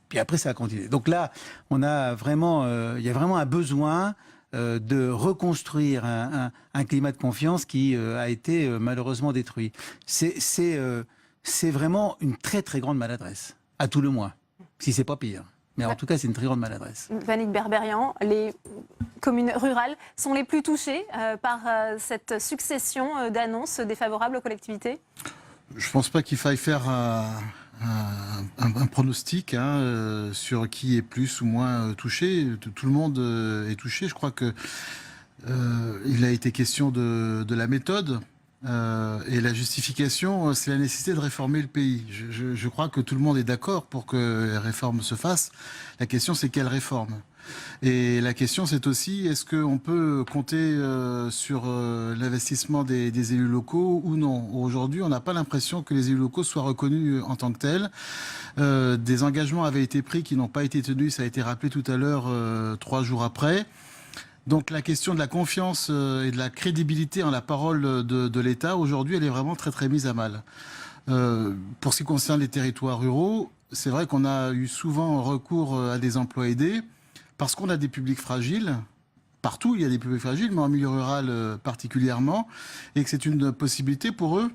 Puis après, ça a continué. Donc là, il y a vraiment un besoin de reconstruire un climat de confiance qui a été malheureusement détruit. C'est vraiment une très très grande maladresse, à tout le moins, si c'est pas pire. Mais en tout cas, c'est une très grande maladresse. Vannick Berberian, les communes rurales sont les plus touchées par cette succession d'annonces défavorables aux collectivités? Je ne pense pas qu'il faille faire un pronostic sur qui est plus ou moins touché. Tout le monde est touché. Je crois qu'il a été question de la méthode. Et la justification, c'est la nécessité de réformer le pays. Je crois que tout le monde est d'accord pour que les réformes se fassent. La question, c'est quelle réforme? Et la question, c'est aussi, est-ce qu'on peut compter sur l'investissement des élus locaux ou non? Aujourd'hui, on n'a pas l'impression que les élus locaux soient reconnus en tant que tels. Des engagements avaient été pris qui n'ont pas été tenus, ça a été rappelé tout à l'heure, 3 jours après. Donc la question de la confiance et de la crédibilité en la parole de l'État, aujourd'hui, elle est vraiment très très mise à mal. Pour ce qui concerne les territoires ruraux, c'est vrai qu'on a eu souvent recours à des emplois aidés parce qu'on a des publics fragiles. Partout, il y a des publics fragiles, mais en milieu rural particulièrement, et que c'est une possibilité pour eux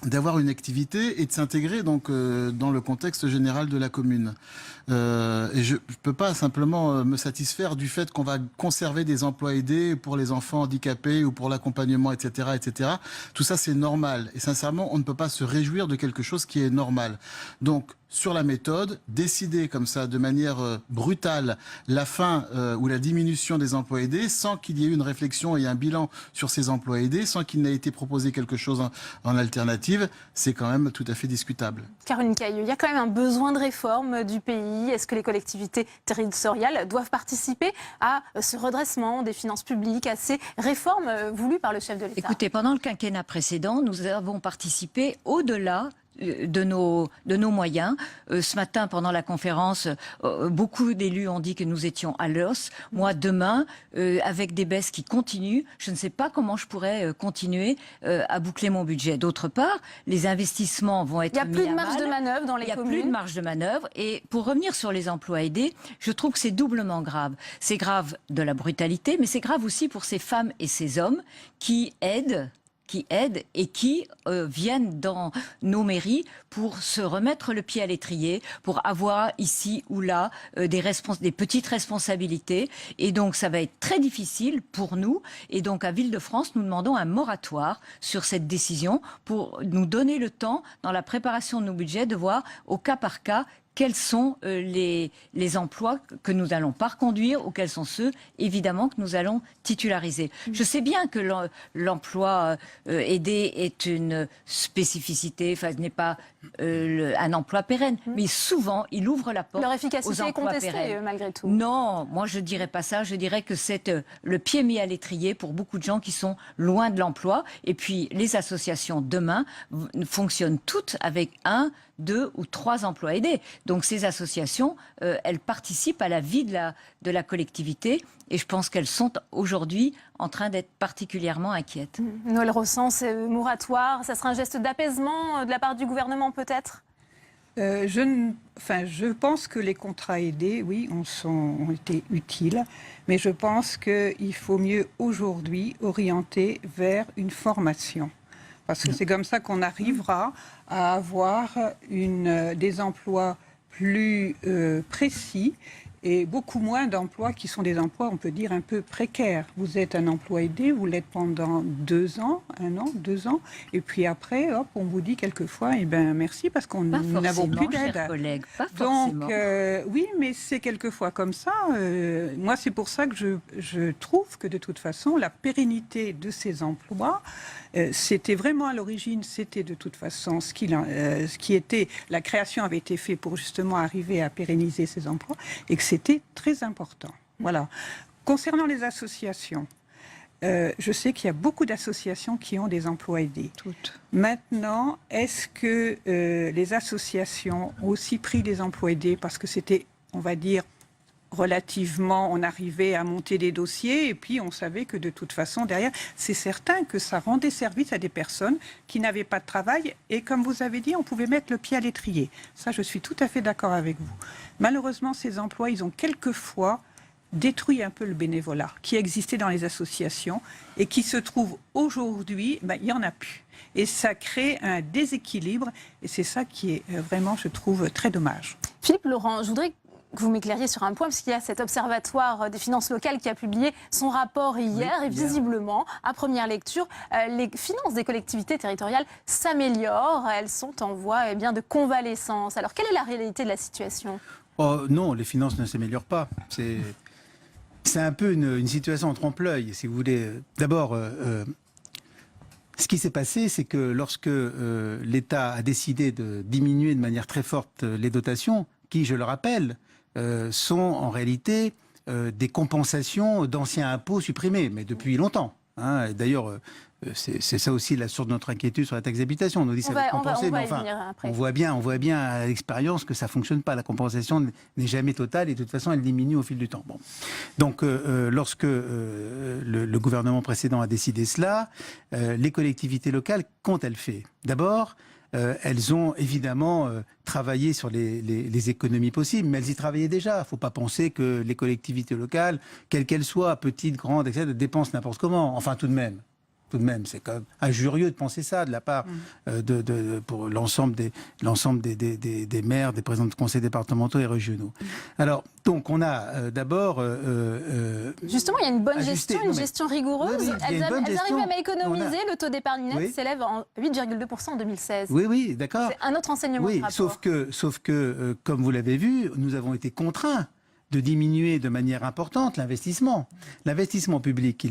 d'avoir une activité et de s'intégrer donc dans le contexte général de la commune. Et je ne peux pas simplement me satisfaire du fait qu'on va conserver des emplois aidés pour les enfants handicapés ou pour l'accompagnement, etc., etc. Tout ça, c'est normal. Et sincèrement, on ne peut pas se réjouir de quelque chose qui est normal. Donc, sur la méthode, décider comme ça de manière brutale la fin ou la diminution des emplois aidés sans qu'il y ait eu une réflexion et un bilan sur ces emplois aidés, sans qu'il n'ait été proposé quelque chose en alternative, c'est quand même tout à fait discutable. Caroline Cayeux, il y a quand même un besoin de réforme du pays. Est-ce que les collectivités territoriales doivent participer à ce redressement des finances publiques, à ces réformes voulues par le chef de l'État? Écoutez, pendant le quinquennat précédent, nous avons participé au-delà de nos moyens. Ce matin, pendant la conférence, beaucoup d'élus ont dit que nous étions à l'os. Moi, demain, avec des baisses qui continuent, je ne sais pas comment je pourrais continuer à boucler mon budget. D'autre part, les investissements vont être mis à mal. Il n'y a plus de marge de manœuvre dans les communes. Il n'y a plus de marge de manœuvre. Et pour revenir sur les emplois aidés, je trouve que c'est doublement grave. C'est grave de la brutalité, mais c'est grave aussi pour ces femmes et ces hommes qui aident qui aident et qui viennent dans nos mairies pour se remettre le pied à l'étrier, pour avoir ici ou là des petites responsabilités. Et donc, ça va être très difficile pour nous. Et donc, à Ville-de-France, nous demandons un moratoire sur cette décision pour nous donner le temps, dans la préparation de nos budgets, de voir au cas par cas quels sont les emplois que nous allons pas reconduire ou quels sont ceux, évidemment, que nous allons titulariser. Je sais bien que l'emploi aidé est une spécificité, enfin, ce n'est pas un emploi pérenne, mais souvent, il ouvre la porte Leur aux efficacité est emplois contestée, pérennes. malgré tout. Non, moi, je dirais pas ça. Je dirais que c'est le pied mis à l'étrier pour beaucoup de gens qui sont loin de l'emploi. Et puis, les associations, demain, fonctionnent toutes avec 1, 2 ou 3 emplois aidés. Donc ces associations, elles participent à la vie de la collectivité et je pense qu'elles sont aujourd'hui en train d'être particulièrement inquiètes. Noël Rossan, ce moratoire, ça sera un geste d'apaisement de la part du gouvernement peut-être ? Je pense que les contrats aidés, oui, ont été utiles, mais je pense qu'il faut mieux aujourd'hui orienter vers une formation. Parce que c'est comme ça qu'on arrivera à avoir des emplois plus précis et beaucoup moins d'emplois qui sont des emplois, on peut dire, un peu précaires. Vous êtes un emploi aidé, vous l'êtes pendant 2 ans, 1 an, 2 ans, et puis après, hop, on vous dit quelquefois, eh ben merci parce qu'on n'avons plus d'aide. Pas Donc, forcément. oui, mais c'est quelquefois comme ça. Moi, c'est pour ça que je trouve que de toute façon, la pérennité de ces emplois, c'était vraiment à l'origine, c'était de toute façon ce qui était, la création avait été faite pour justement arriver à pérenniser ces emplois et que c'était très important. Voilà. Concernant les associations, je sais qu'il y a beaucoup d'associations qui ont des emplois aidés. Toutes. Maintenant, est-ce que les associations ont aussi pris des emplois aidés parce que c'était, on va dire, relativement, on arrivait à monter des dossiers et puis on savait que de toute façon, derrière, c'est certain que ça rendait service à des personnes qui n'avaient pas de travail et comme vous avez dit, on pouvait mettre le pied à l'étrier. Ça, je suis tout à fait d'accord avec vous. Malheureusement, ces emplois, ils ont quelquefois détruit un peu le bénévolat qui existait dans les associations et qui se trouve aujourd'hui, il n'y en a plus. Et ça crée un déséquilibre et c'est ça qui est vraiment, je trouve, très dommage. Philippe Laurent, je voudrais que vous m'éclairiez sur un point, parce qu'il y a cet observatoire des finances locales qui a publié son rapport hier, et visiblement, à première lecture, les finances des collectivités territoriales s'améliorent, elles sont en voie de convalescence. Alors, quelle est la réalité de la situation ? Non, les finances ne s'améliorent pas. C'est un peu une situation en trompe-l'œil, si vous voulez. D'abord, ce qui s'est passé, c'est que lorsque l'État a décidé de diminuer de manière très forte les dotations, qui, je le rappelle, sont en réalité des compensations d'anciens impôts supprimés, mais depuis longtemps. Hein. D'ailleurs, c'est ça aussi la source de notre inquiétude sur la taxe d'habitation. On nous dit que ça va être compensé, mais enfin, on voit bien à l'expérience que ça ne fonctionne pas. La compensation n'est jamais totale et de toute façon, elle diminue au fil du temps. Bon. Donc, lorsque le gouvernement précédent a décidé cela, les collectivités locales, qu'ont-elles fait ? D'abord, elles ont évidemment travaillé sur les économies possibles, mais elles y travaillaient déjà. Il ne faut pas penser que les collectivités locales, quelles qu'elles soient, petites, grandes, etc., dépensent n'importe comment. Enfin, tout de même, c'est quand même injurieux de penser ça de la part pour l'ensemble des maires, des présidents de conseils départementaux et régionaux. Alors, donc, on a d'abord... Justement, il y a une bonne gestion, une gestion rigoureuse. Oui, elles arrivent même à économiser. Le taux d'épargne net s'élève en 8,2% en 2016. Oui, d'accord. C'est un autre enseignement du rapport. Sauf que, comme vous l'avez vu, nous avons été contraints de diminuer de manière importante l'investissement. L'investissement public,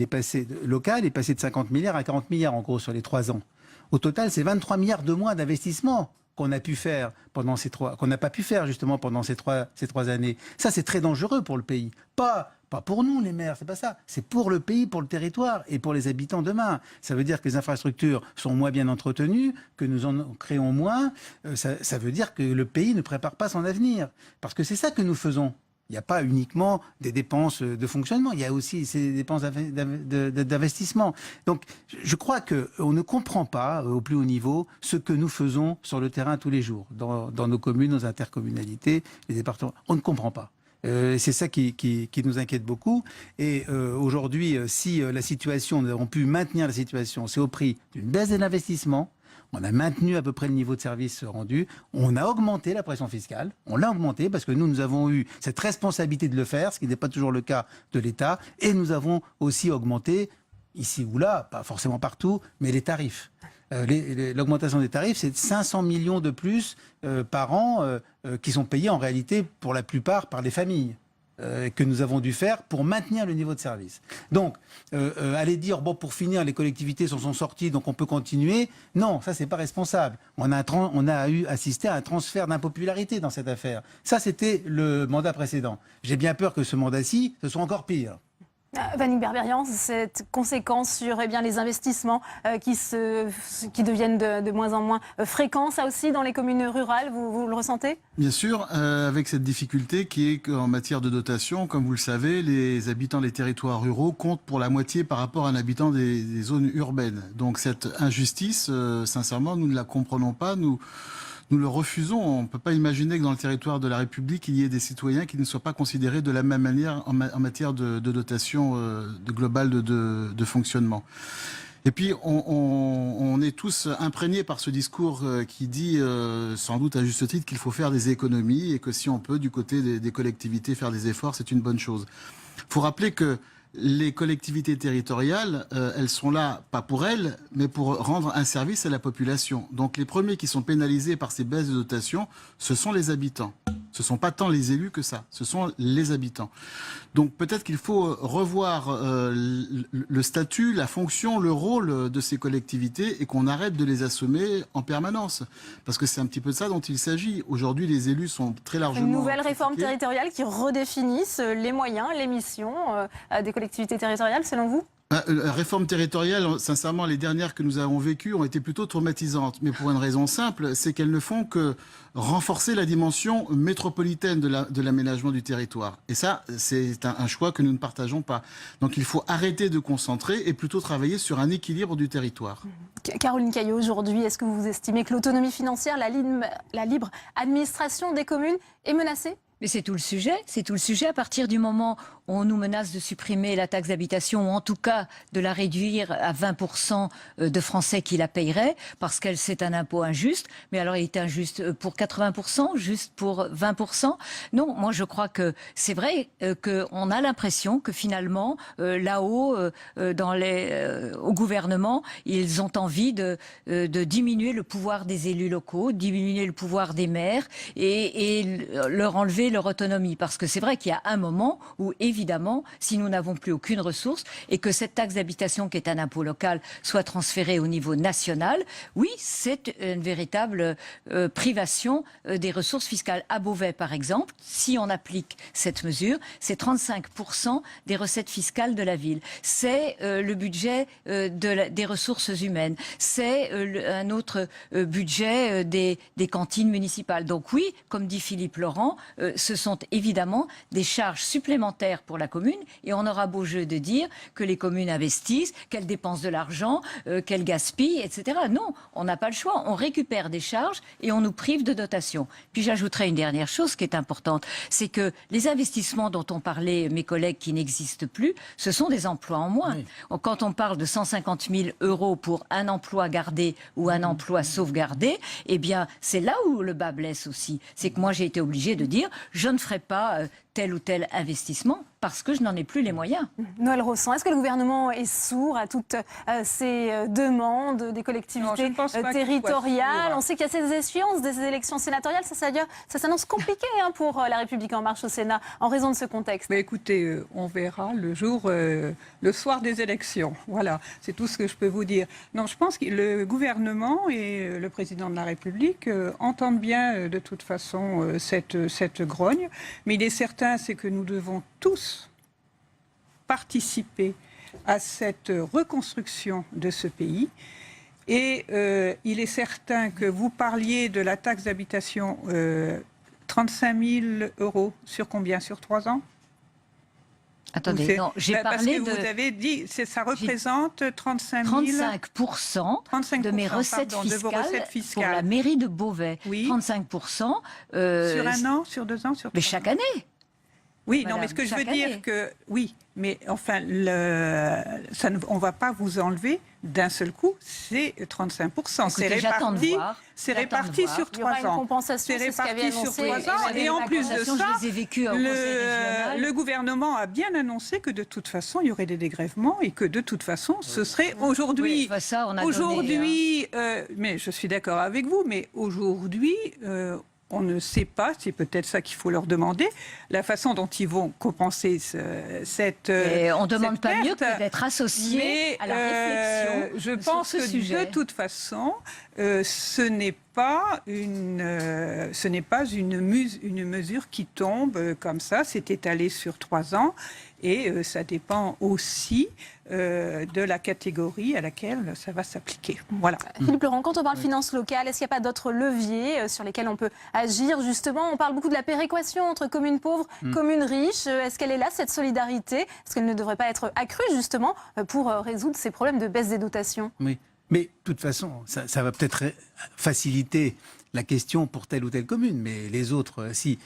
local, est passé de 50 milliards à 40 milliards en gros sur les 3 ans. Au total, c'est 23 milliards de moins d'investissement qu'on a pu faire qu'on n'a pas pu faire justement pendant ces trois années. Ça, c'est très dangereux pour le pays. Pas pour nous, les maires, c'est pas ça. C'est pour le pays, pour le territoire et pour les habitants demain. Ça veut dire que les infrastructures sont moins bien entretenues, que nous en créons moins. Ça veut dire que le pays ne prépare pas son avenir. Parce que c'est ça que nous faisons. Il n'y a pas uniquement des dépenses de fonctionnement, il y a aussi ces dépenses d'investissement. Donc, je crois qu'on ne comprend pas, au plus haut niveau, ce que nous faisons sur le terrain tous les jours, dans nos communes, nos intercommunalités, les départements. On ne comprend pas. C'est ça qui nous inquiète beaucoup. Et aujourd'hui, si la situation, nous avons pu maintenir la situation, c'est au prix d'une baisse de l'investissement. On a maintenu à peu près le niveau de service rendu. On a augmenté la pression fiscale. On l'a augmenté parce que nous avons eu cette responsabilité de le faire, ce qui n'est pas toujours le cas de l'État. Et nous avons aussi augmenté, ici ou là, pas forcément partout, mais les tarifs. L'augmentation des tarifs, c'est 500 millions de plus par an qui sont payés en réalité pour la plupart par les familles. Que nous avons dû faire pour maintenir le niveau de service. Donc, aller dire, bon, pour finir, les collectivités s'en sont sorties, donc on peut continuer, non, ça, c'est pas responsable. On a eu assisté à un transfert d'impopularité dans cette affaire. Ça, c'était le mandat précédent. J'ai bien peur que ce mandat-ci, ce soit encore pire. Vannick Berberian, cette conséquence sur les investissements qui deviennent de moins en moins fréquents, ça aussi dans les communes rurales, vous le ressentez? Bien sûr, avec cette difficulté qui est qu'en matière de dotation, comme vous le savez, les habitants des territoires ruraux comptent pour la moitié par rapport à un habitant des zones urbaines. Donc cette injustice, sincèrement, nous ne la comprenons pas. Nous le refusons. On ne peut pas imaginer que dans le territoire de la République, il y ait des citoyens qui ne soient pas considérés de la même manière en matière de dotation globale de fonctionnement. Et puis, on est tous imprégnés par ce discours qui dit, sans doute à juste titre, qu'il faut faire des économies et que si on peut, du côté des collectivités, faire des efforts, c'est une bonne chose. Il faut rappeler que les collectivités territoriales, elles sont là, pas pour elles, mais pour rendre un service à la population. Donc les premiers qui sont pénalisés par ces baisses de dotation, ce sont les habitants. Ce ne sont pas tant les élus que ça, ce sont les habitants. Donc peut-être qu'il faut revoir le statut, la fonction, le rôle de ces collectivités et qu'on arrête de les assommer en permanence. Parce que c'est un petit peu de ça dont il s'agit. Aujourd'hui, les élus sont très largement... Une nouvelle réforme territoriale qui redéfinisse les moyens, les missions des collectivités territoriales, selon vous ? La réforme territoriale, sincèrement, les dernières que nous avons vécues ont été plutôt traumatisantes. Mais pour une raison simple, c'est qu'elles ne font que renforcer la dimension métropolitaine de l'aménagement du territoire. Et ça, c'est un choix que nous ne partageons pas. Donc il faut arrêter de concentrer et plutôt travailler sur un équilibre du territoire. Caroline Caillot, aujourd'hui, est-ce que vous estimez que l'autonomie financière, la libre administration des communes est menacée ? Mais c'est tout le sujet. C'est tout le sujet. À partir du moment où on nous menace de supprimer la taxe d'habitation, ou en tout cas de la réduire à 20% de Français qui la paieraient, parce que c'est un impôt injuste. Mais alors, il est injuste pour 80%, juste pour 20%. Non, moi, je crois que c'est vrai qu'on a l'impression que finalement, là-haut, au gouvernement, ils ont envie de diminuer le pouvoir des élus locaux, diminuer le pouvoir des maires et leur enlever leur autonomie. Parce que c'est vrai qu'il y a un moment où, évidemment, si nous n'avons plus aucune ressource et que cette taxe d'habitation, qui est un impôt local, soit transférée au niveau national, oui, c'est une véritable privation des ressources fiscales. À Beauvais, par exemple, si on applique cette mesure, c'est 35% des recettes fiscales de la ville. C'est le budget des ressources humaines. C'est un autre budget des cantines municipales. Donc oui, comme dit Philippe Laurent, ce sont évidemment des charges supplémentaires pour la commune et on aura beau jeu de dire que les communes investissent, qu'elles dépensent de l'argent, qu'elles gaspillent, etc. Non, on n'a pas le choix. On récupère des charges et on nous prive de dotation. Puis j'ajouterai une dernière chose qui est importante, c'est que les investissements dont ont parlé mes collègues qui n'existent plus, ce sont des emplois en moins. Oui. Quand on parle de 150 000 € pour un emploi gardé ou un emploi sauvegardé, eh bien c'est là où le bas blesse aussi. C'est que moi j'ai été obligée de dire je ne ferai pas tel ou tel investissement parce que je n'en ai plus les moyens. Noël Rossan, est-ce que le gouvernement est sourd à toutes ces demandes des collectivités territoriales? On sait qu'il y a ces échéances des élections sénatoriales. Ça s'annonce compliqué pour La République En Marche au Sénat en raison de ce contexte. Mais écoutez, on verra le soir des élections. Voilà, c'est tout ce que je peux vous dire. Non, je pense que le gouvernement et le président de la République entendent bien de toute façon cette grogne. Mais il est certain, c'est que nous devons tous participer à cette reconstruction de ce pays. Et il est certain que vous parliez de la taxe d'habitation, 35 000 € sur combien? Sur 3 ans? Attendez, non, j'ai parlé parce que vous avez dit, ça représente 35 de mes recettes fiscales pour la mairie de Beauvais. Oui. 35%. Sur un an, sur 2 ans, sur 3 ans. Mais chaque année. Oui, Madame, non, mais ce que je veux chaque année. dire que oui, mais enfin, on ne va pas vous enlever d'un seul coup ces 35%. Écoutez, j'attends de voir. C'est J'attends de réparti voir. sur Il y aura 3 une ans. compensation, C'est c'est ce qu'avait réparti sur annoncé 3 ans. Emmanuel Et en plus de Macron. ça, Je les ai vécues au Conseil régional. le gouvernement a bien annoncé que de toute façon, il y aurait des dégrèvements et que de toute façon, ce serait aujourd'hui. Oui, bah ça, on a Aujourd'hui, mais je suis d'accord avec vous, mais aujourd'hui, on ne sait pas, c'est peut-être ça qu'il faut leur demander, la façon dont ils vont compenser cette Et on ne demande cette pas mieux perte. que d'être associé à la réflexion Je sur pense ce que sujet. de toute façon, ce n'est pas une mesure qui tombe comme ça. C'est étalé sur 3 ans et ça dépend aussi de la catégorie à laquelle ça va s'appliquer. Voilà. Philippe Laurent, quand on parle finances locales, est-ce qu'il n'y a pas d'autres leviers sur lesquels on peut agir justement? On parle beaucoup de la péréquation entre communes pauvres, communes riches. Est-ce qu'elle est là, cette solidarité? Est-ce qu'elle ne devrait pas être accrue justement pour résoudre ces problèmes de baisse des dotations? Oui, mais de toute façon, ça va peut-être faciliter la question pour telle ou telle commune, mais les autres, si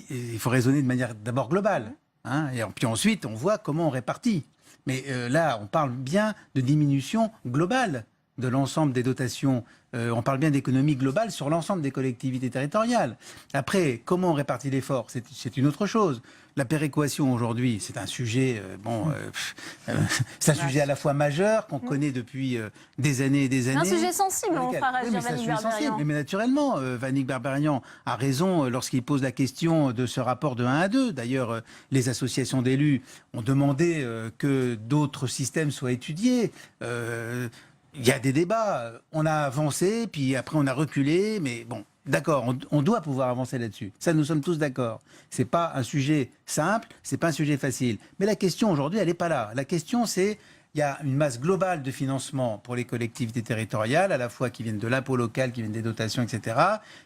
il faut raisonner de manière d'abord globale, hein, et puis ensuite on voit comment on répartit. Mais là, on parle bien de diminution globale de l'ensemble des dotations. On parle bien d'économie globale sur l'ensemble des collectivités territoriales. Après, comment on répartit l'effort, c'est une autre chose. La péréquation aujourd'hui, c'est un sujet, c'est un sujet à la fois majeur qu'on connaît depuis des années et des années. C'est un sujet sensible, on fera réagir Vannick Berberian. Mais naturellement, Vannick Berberian a raison lorsqu'il pose la question de ce rapport de 1 à 2. D'ailleurs, les associations d'élus ont demandé que d'autres systèmes soient étudiés. Il y a des débats, on a avancé, puis après on a reculé, mais bon, d'accord, on doit pouvoir avancer là-dessus. Ça, nous sommes tous d'accord. C'est pas un sujet simple, c'est pas un sujet facile. Mais la question aujourd'hui, elle n'est pas là. La question, c'est, il y a une masse globale de financement pour les collectivités territoriales, à la fois qui viennent de l'impôt local, qui viennent des dotations, etc.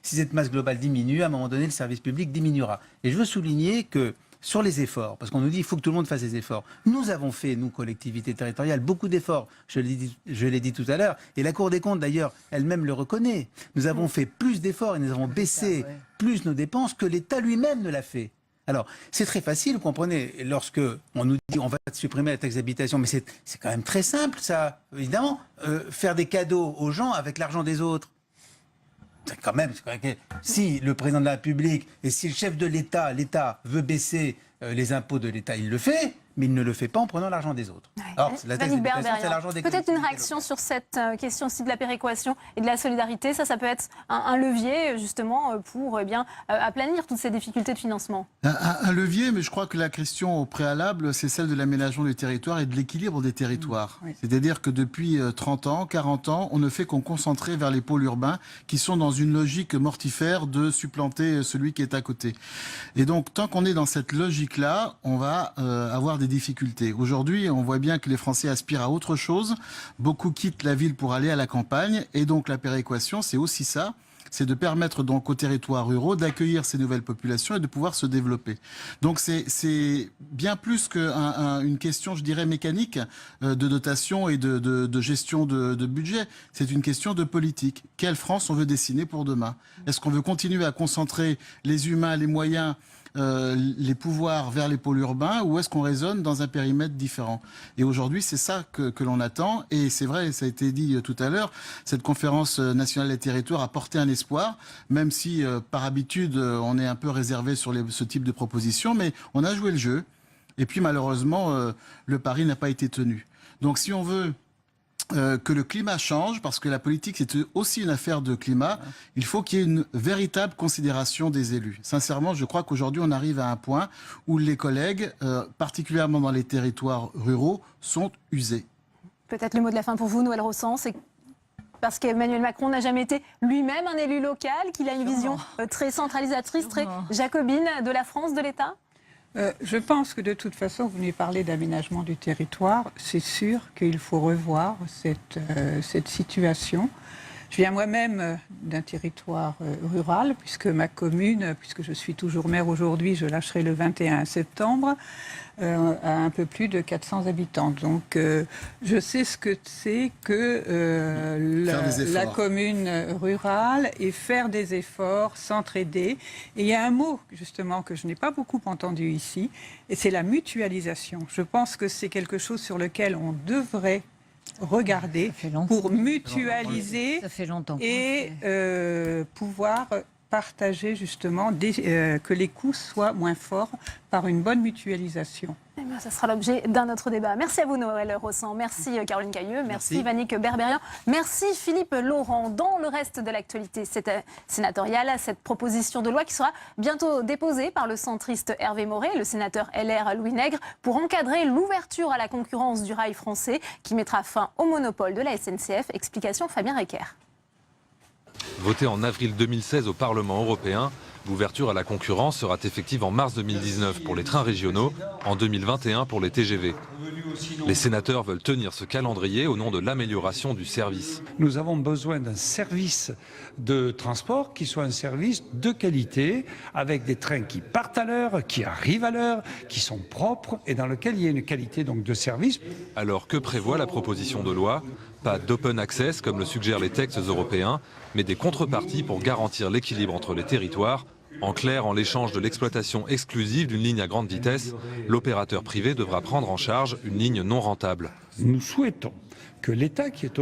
Si cette masse globale diminue, à un moment donné, le service public diminuera. Et je veux souligner que sur les efforts, parce qu'on nous dit qu'il faut que tout le monde fasse des efforts. Nous avons fait, nous, collectivités territoriales, beaucoup d'efforts. Je l'ai dit tout à l'heure. Et la Cour des comptes, d'ailleurs, elle-même le reconnaît. Nous avons fait plus d'efforts et nous avons baissé plus nos dépenses que l'État lui-même ne l'a fait. Alors, c'est très facile, vous comprenez, lorsque on nous dit on va supprimer la taxe d'habitation, mais c'est quand même très simple, ça, évidemment, faire des cadeaux aux gens avec l'argent des autres. C'est quand même, si le président de la République et si le chef de l'État veut baisser les impôts de l'État, il le fait, mais il ne le fait pas en prenant l'argent des autres. Alors, la taxe d'habitation, c'est l'argent des peut-être une réaction sur cette question aussi de la péréquation et de la solidarité. Ça peut être un levier justement pour aplanir toutes ces difficultés de financement. Un levier, mais je crois que la question au préalable, c'est celle de l'aménagement du territoire et de l'équilibre des territoires. C'est-à-dire que depuis 30 ans, 40 ans, on ne fait qu'on concentrer vers les pôles urbains qui sont dans une logique mortifère de supplanter celui qui est à côté. Et donc, tant qu'on est dans cette logique-là, on va avoir des difficultés. Aujourd'hui, on voit bien que les Français aspirent à autre chose. Beaucoup quittent la ville pour aller à la campagne. Et donc, la péréquation, c'est aussi ça. C'est de permettre donc aux territoires ruraux d'accueillir ces nouvelles populations et de pouvoir se développer. Donc c'est bien plus qu'une question, je dirais, mécanique de dotation et de gestion de budget. C'est une question de politique. Quelle France on veut dessiner pour demain? Est-ce qu'on veut continuer à concentrer les humains, les moyens, les pouvoirs vers les pôles urbains, ou est-ce qu'on raisonne dans un périmètre différent? Et aujourd'hui, c'est ça que l'on attend. Et c'est vrai, ça a été dit tout à l'heure, cette conférence nationale des territoires a porté un espoir, même si par habitude, on est un peu réservé sur ce type de propositions, mais on a joué le jeu. Et puis malheureusement, le pari n'a pas été tenu. Donc si on veut que le climat change, parce que la politique c'est aussi une affaire de climat, il faut qu'il y ait une véritable considération des élus. Sincèrement, je crois qu'aujourd'hui on arrive à un point où les collègues, particulièrement dans les territoires ruraux, sont usés. Peut-être le mot de la fin pour vous, Noël Rossan, c'est parce qu'Emmanuel Macron n'a jamais été lui-même un élu local, qu'il a une vision très centralisatrice, très jacobine de la France, de l'État? Je pense que de toute façon, vous venez parler d'aménagement du territoire. C'est sûr qu'il faut revoir cette situation. Je viens moi-même d'un territoire rural, puisque ma commune, puisque je suis toujours maire aujourd'hui, je lâcherai le 21 septembre, à un peu plus de 400 habitants. Donc je sais ce que c'est que la commune rurale et faire des efforts, s'entraider. Et il y a un mot justement que je n'ai pas beaucoup entendu ici, et c'est la mutualisation. Je pense que c'est quelque chose sur lequel on devrait regarder pour mutualiser et pouvoir partager justement que les coûts soient moins forts par une bonne mutualisation. Eh bien, ça sera l'objet d'un autre débat. Merci à vous Noël Rossan, merci Caroline Cailleux, merci Vannick Berberian, merci Philippe Laurent. Dans le reste de l'actualité sénatoriale, cette proposition de loi qui sera bientôt déposée par le centriste Hervé Maurey, le sénateur LR Louis Nègre, pour encadrer l'ouverture à la concurrence du rail français qui mettra fin au monopole de la SNCF. Explication Fabien Recker. Votée en avril 2016 au Parlement européen, l'ouverture à la concurrence sera effective en mars 2019 pour les trains régionaux, en 2021 pour les TGV. Les sénateurs veulent tenir ce calendrier au nom de l'amélioration du service. Nous avons besoin d'un service de transport qui soit un service de qualité, avec des trains qui partent à l'heure, qui arrivent à l'heure, qui sont propres et dans lequel il y a une qualité donc de service. Alors que prévoit la proposition de loi ? Pas d'open access comme le suggèrent les textes européens, mais des contreparties pour garantir l'équilibre entre les territoires. En clair, en l'échange de l'exploitation exclusive d'une ligne à grande vitesse, l'opérateur privé devra prendre en charge une ligne non rentable. Nous souhaitons que l'État qui est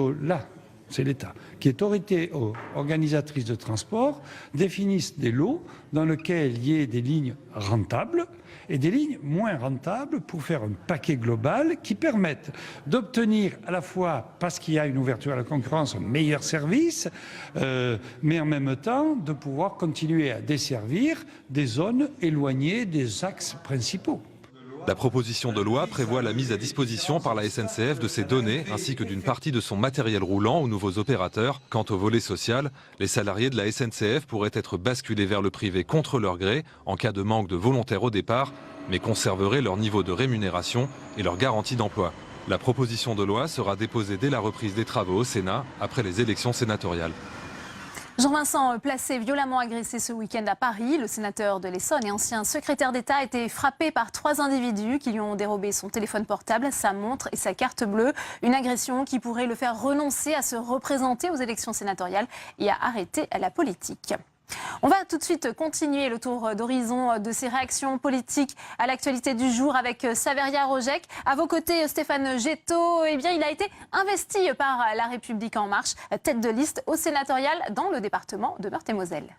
c'est l'État, qui est autorité organisatrice de transport, définisse des lots dans lesquels il y ait des lignes rentables et des lignes moins rentables pour faire un paquet global qui permette d'obtenir à la fois, parce qu'il y a une ouverture à la concurrence, un meilleur service, mais en même temps de pouvoir continuer à desservir des zones éloignées des axes principaux. La proposition de loi prévoit la mise à disposition par la SNCF de ses données ainsi que d'une partie de son matériel roulant aux nouveaux opérateurs. Quant au volet social, les salariés de la SNCF pourraient être basculés vers le privé contre leur gré en cas de manque de volontaires au départ, mais conserveraient leur niveau de rémunération et leur garantie d'emploi. La proposition de loi sera déposée dès la reprise des travaux au Sénat après les élections sénatoriales. Jean-Vincent Placé, violemment agressé ce week-end à Paris. Le sénateur de l'Essonne et ancien secrétaire d'État a été frappé par 3 individus qui lui ont dérobé son téléphone portable, sa montre et sa carte bleue. Une agression qui pourrait le faire renoncer à se représenter aux élections sénatoriales et à arrêter la politique. On va tout de suite continuer le tour d'horizon de ces réactions politiques à l'actualité du jour avec Saveria Rojek. À vos côtés, Stéphane Getto, il a été investi par La République En Marche, tête de liste au sénatorial dans le département de Meurthe-et-Moselle.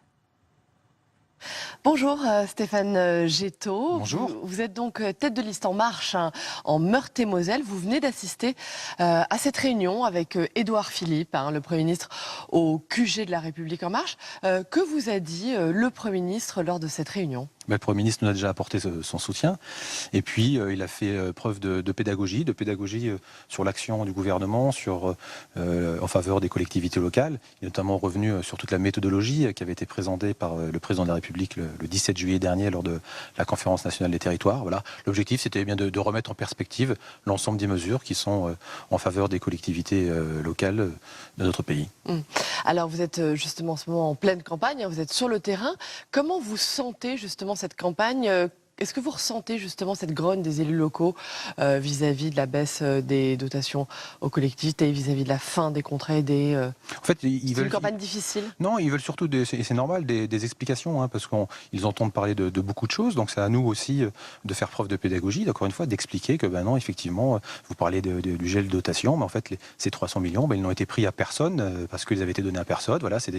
Bonjour Stéphane Getto. Bonjour. Vous êtes donc tête de liste En Marche en Meurthe-et-Moselle. Vous venez d'assister à cette réunion avec Édouard Philippe, le Premier ministre au QG de La République En Marche. Que vous a dit le Premier ministre lors de cette réunion ? Le Premier ministre nous a déjà apporté son soutien et puis il a fait preuve de pédagogie sur l'action du gouvernement, en faveur des collectivités locales. Il est notamment revenu sur toute la méthodologie qui avait été présentée par le président de la République le 17 juillet dernier lors de la conférence nationale des territoires. Voilà. L'objectif, c'était bien de remettre en perspective l'ensemble des mesures qui sont en faveur des collectivités locales de notre pays. Alors vous êtes justement en ce moment en pleine campagne, vous êtes sur le terrain. Comment vous sentez justement cette campagne ? Est-ce que vous ressentez justement cette grogne des élus locaux vis-à-vis de la baisse des dotations aux collectivités, vis-à-vis de la fin des contrats aidés En fait, c'est une campagne difficile ? Non, ils veulent surtout, c'est normal, des explications, parce qu'ils entendent parler de beaucoup de choses. Donc c'est à nous aussi de faire preuve de pédagogie, encore une fois, d'expliquer que non, effectivement, vous parlez du gel de dotation, mais en fait, ces 300 millions, ils n'ont été pris à personne, parce qu'ils avaient été donnés à personne. Voilà, c'est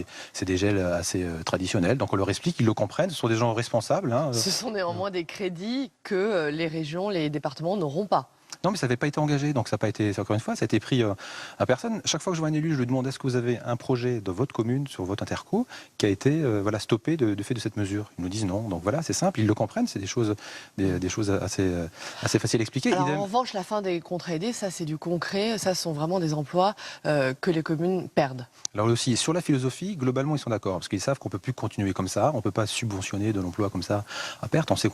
des gels assez traditionnels. Donc on leur explique, ils le comprennent, ce sont des gens responsables. Ce sont néanmoins des crédits que les régions, les départements n'auront pas. Non, mais ça n'avait pas été engagé, donc ça n'a pas été, encore une fois, ça a été pris à personne. Chaque fois que je vois un élu, je lui demande est-ce que vous avez un projet de votre commune, sur votre interco, qui a été stoppé de fait de cette mesure. Ils nous disent non, donc voilà, c'est simple, ils le comprennent, c'est des choses assez faciles à expliquer. Alors, en revanche, la fin des contrats aidés, ça c'est du concret, ça sont vraiment des emplois que les communes perdent. Alors aussi, sur la philosophie, globalement, ils sont d'accord, parce qu'ils savent qu'on ne peut plus continuer comme ça, on ne peut pas subventionner de l'emploi comme ça à perte. On sait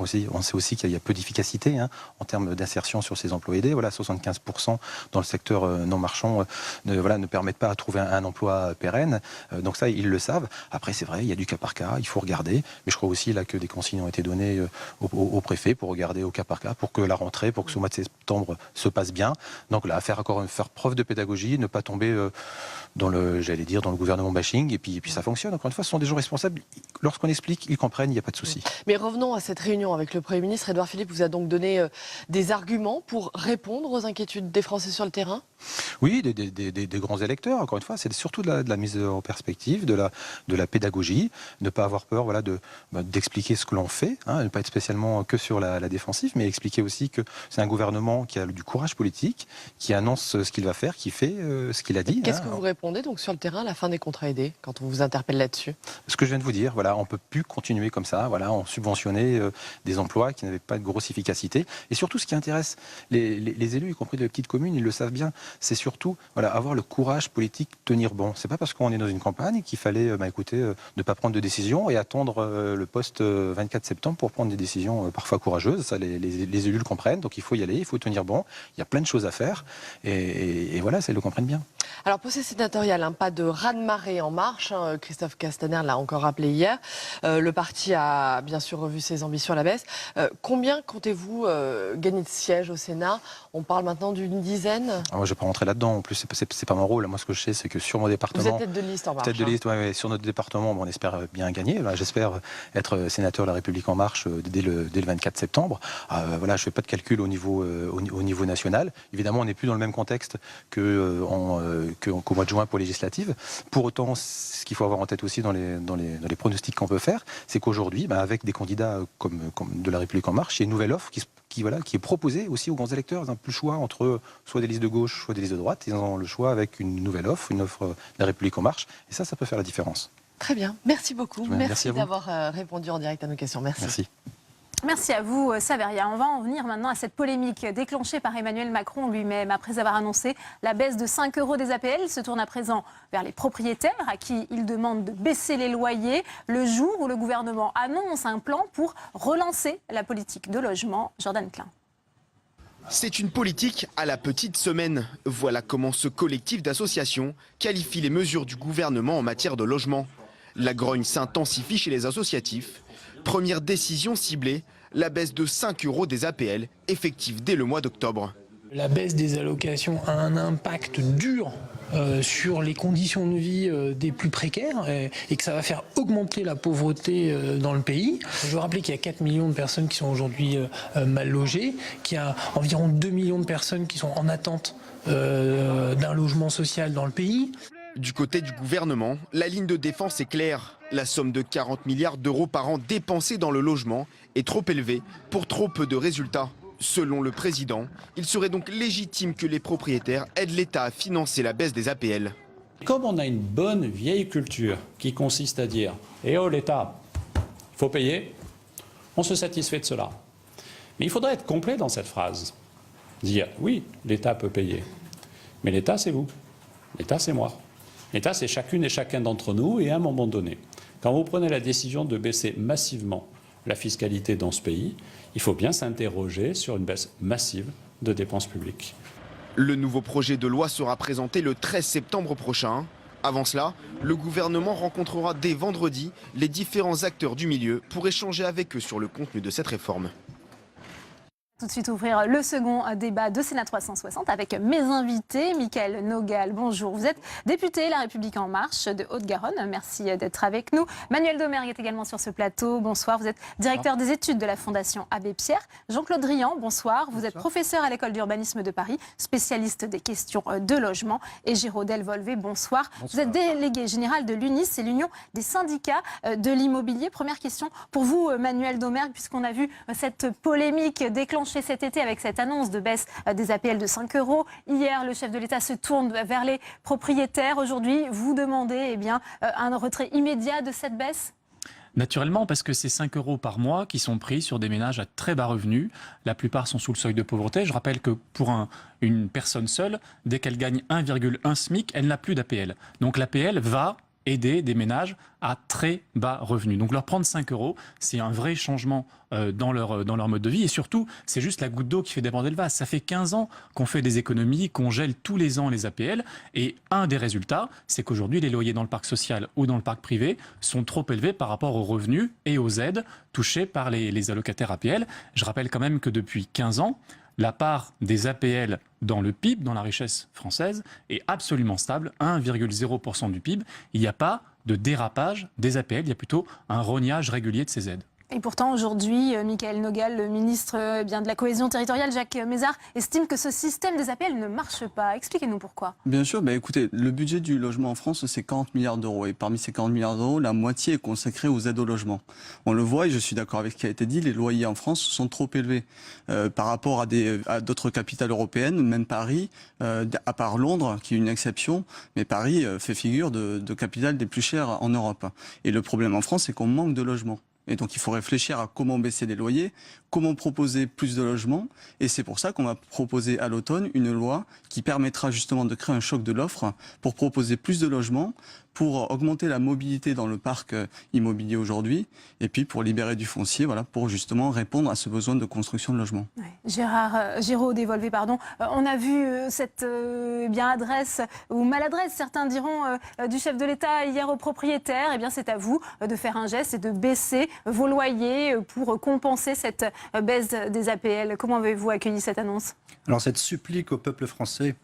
aussi qu'il y a peu d'efficacité en termes d'insertion sur ces emplois emplois aidés. Voilà, 75% dans le secteur non marchand ne permettent pas à trouver un emploi pérenne. Donc ça, ils le savent. Après, c'est vrai, il y a du cas par cas, il faut regarder. Mais je crois aussi là que des consignes ont été données au préfet pour regarder au cas par cas, pour que la rentrée, pour que ce mois de septembre se passe bien. Donc là, faire preuve de pédagogie, ne pas tomber dans le gouvernement bashing. Et puis ça fonctionne. Encore une fois, ce sont des gens responsables. Lorsqu'on explique, ils comprennent, il n'y a pas de souci. Mais revenons à cette réunion avec le Premier ministre. Édouard Philippe vous a donc donné des arguments pour répondre aux inquiétudes des Français sur le terrain? Oui, des grands électeurs. Encore une fois, c'est surtout de la mise en perspective, de la pédagogie, ne pas avoir peur d'expliquer ce que l'on fait, ne pas être spécialement que sur la défensive, mais expliquer aussi que c'est un gouvernement qui a du courage politique, qui annonce ce qu'il va faire, qui fait ce qu'il a dit. Qu'est-ce que vous répondez donc sur le terrain à la fin des contrats aidés, quand on vous interpelle là-dessus? Ce que je viens de vous dire, voilà, on ne peut plus continuer comme ça, voilà, on subventionnait des emplois qui n'avaient pas de grosse efficacité. Et surtout, ce qui intéresse les élus, y compris de petites communes, ils le savent bien, c'est surtout avoir le courage politique, tenir bon. C'est pas parce qu'on est dans une campagne qu'il fallait ne pas prendre de décision et attendre le post 24 septembre pour prendre des décisions parfois courageuses. Ça, les élus le comprennent, donc il faut y aller, il faut tenir bon. Il y a plein de choses à faire et voilà, ça, ils le comprennent bien. Alors pour ces sénatoriales, pas de raz-de-marée en marche. Christophe Castaner l'a encore rappelé hier. Le parti a bien sûr revu ses ambitions à la baisse. Combien comptez-vous gagner de sièges au Sénat? On parle maintenant d'une dizaine. Moi, je ne vais pas rentrer là-dedans. En plus, c'est pas mon rôle. Moi, ce que je sais, c'est que sur mon département... Vous êtes tête de liste en marche. Tête de liste, ouais, sur notre département, on espère bien gagner. J'espère être sénateur de la République en marche dès le 24 septembre. Je ne fais pas de calcul au niveau national. Évidemment, on n'est plus dans le même contexte qu'au mois de juin pour les législatives. Pour autant, ce qu'il faut avoir en tête aussi dans les pronostics qu'on peut faire, c'est qu'aujourd'hui, avec des candidats comme de la République en marche, il y a une nouvelle offre qui est proposée aussi aux grands électeurs. Ils n'ont plus le choix entre soit des listes de gauche, soit des listes de droite. Ils ont le choix avec une nouvelle offre, une offre de la République en marche. Et ça peut faire la différence. Très bien. Merci beaucoup. Merci à vous. d'avoir répondu en direct à nos questions. Merci. Merci à vous, Saveria. On va en venir maintenant à cette polémique déclenchée par Emmanuel Macron lui-même. Après avoir annoncé la baisse de 5 € des APL, il se tourne à présent vers les propriétaires à qui il demande de baisser les loyers le jour où le gouvernement annonce un plan pour relancer la politique de logement. Jordan Klein. C'est une politique à la petite semaine. Voilà comment ce collectif d'associations qualifie les mesures du gouvernement en matière de logement. La grogne s'intensifie chez les associatifs. Première décision ciblée, la baisse de 5 € des APL, effective dès le mois d'octobre. La baisse des allocations a un impact dur sur les conditions de vie des plus précaires et que ça va faire augmenter la pauvreté dans le pays. Je veux rappeler qu'il y a 4 millions de personnes qui sont aujourd'hui mal logées, qu'il y a environ 2 millions de personnes qui sont en attente d'un logement social dans le pays. Du côté du gouvernement, la ligne de défense est claire. La somme de 40 milliards d'euros par an dépensée dans le logement est trop élevée pour trop peu de résultats. Selon le président, il serait donc légitime que les propriétaires aident l'État à financer la baisse des APL. Comme on a une bonne vieille culture qui consiste à dire « Eh oh l'État, il faut payer », on se satisfait de cela. Mais il faudrait être complet dans cette phrase. Dire « Oui, l'État peut payer, mais l'État c'est vous, l'État c'est moi ». L'État, c'est chacune et chacun d'entre nous, et à un moment donné, quand vous prenez la décision de baisser massivement la fiscalité dans ce pays, il faut bien s'interroger sur une baisse massive de dépenses publiques. Le nouveau projet de loi sera présenté le 13 septembre prochain. Avant cela, le gouvernement rencontrera dès vendredi les différents acteurs du milieu pour échanger avec eux sur le contenu de cette réforme. Tout de suite ouvrir le second débat de Sénat 360 avec mes invités. Mickaël Nogal, bonjour. Vous êtes député La République En Marche de Haute-Garonne. Merci d'être avec nous. Manuel Domergue est également sur ce plateau. Bonsoir. Vous êtes directeur des études de la Fondation Abbé Pierre. Jean-Claude Drian, bonsoir. Vous êtes professeur à l'École d'urbanisme de Paris, spécialiste des questions de logement. Et Géraudel Volvé, bonsoir. Vous êtes délégué général de l'UNIS, c'est l'Union des syndicats de l'immobilier. Première question pour vous, Manuel Domergue, puisqu'on a vu cette polémique déclenchée cet été avec cette annonce de baisse des APL de 5 €. Hier, le chef de l'État se tourne vers les propriétaires. Aujourd'hui, vous demandez un retrait immédiat de cette baisse ? Naturellement, parce que c'est 5 € par mois qui sont pris sur des ménages à très bas revenus. La plupart sont sous le seuil de pauvreté. Je rappelle que pour une personne seule, dès qu'elle gagne 1,1 SMIC, elle n'a plus d'APL. Donc l'APL va aider des ménages à très bas revenus. Donc leur prendre 5 €, c'est un vrai changement dans leur mode de vie. Et surtout, c'est juste la goutte d'eau qui fait déborder le vase. Ça fait 15 ans qu'on fait des économies, qu'on gèle tous les ans les APL. Et un des résultats, c'est qu'aujourd'hui, les loyers dans le parc social ou dans le parc privé sont trop élevés par rapport aux revenus et aux aides touchées par les allocataires APL. Je rappelle quand même que depuis 15 ans, la part des APL dans le PIB, dans la richesse française, est absolument stable, 1,0% du PIB. Il n'y a pas de dérapage des APL, il y a plutôt un rognage régulier de ces aides. Et pourtant, aujourd'hui, Michaël Nogal, le ministre de la Cohésion territoriale, Jacques Mézard, estime que ce système des APL ne marche pas. Expliquez-nous pourquoi. Bien sûr, écoutez, le budget du logement en France, c'est 40 milliards d'euros. Et parmi ces 40 milliards d'euros, la moitié est consacrée aux aides au logement. On le voit, et je suis d'accord avec ce qui a été dit, les loyers en France sont trop élevés par rapport à d'autres capitales européennes, même Paris, à part Londres, qui est une exception, mais Paris fait figure de capitale des plus chères en Europe. Et le problème en France, c'est qu'on manque de logements. Et donc il faut réfléchir à comment baisser les loyers, comment proposer plus de logements. Et c'est pour ça qu'on va proposer à l'automne une loi qui permettra justement de créer un choc de l'offre pour proposer plus de logements, pour augmenter la mobilité dans le parc immobilier aujourd'hui, et puis pour libérer du foncier, voilà, pour justement répondre à ce besoin de construction de logements. Ouais. Géraud Desvolvé, pardon. On a vu cette adresse, ou maladresse, certains diront, du chef de l'État hier aux propriétaires. Eh bien, c'est à vous de faire un geste et de baisser vos loyers pour compenser cette baisse des APL. Comment avez-vous accueilli cette annonce? Alors, cette supplique au peuple français,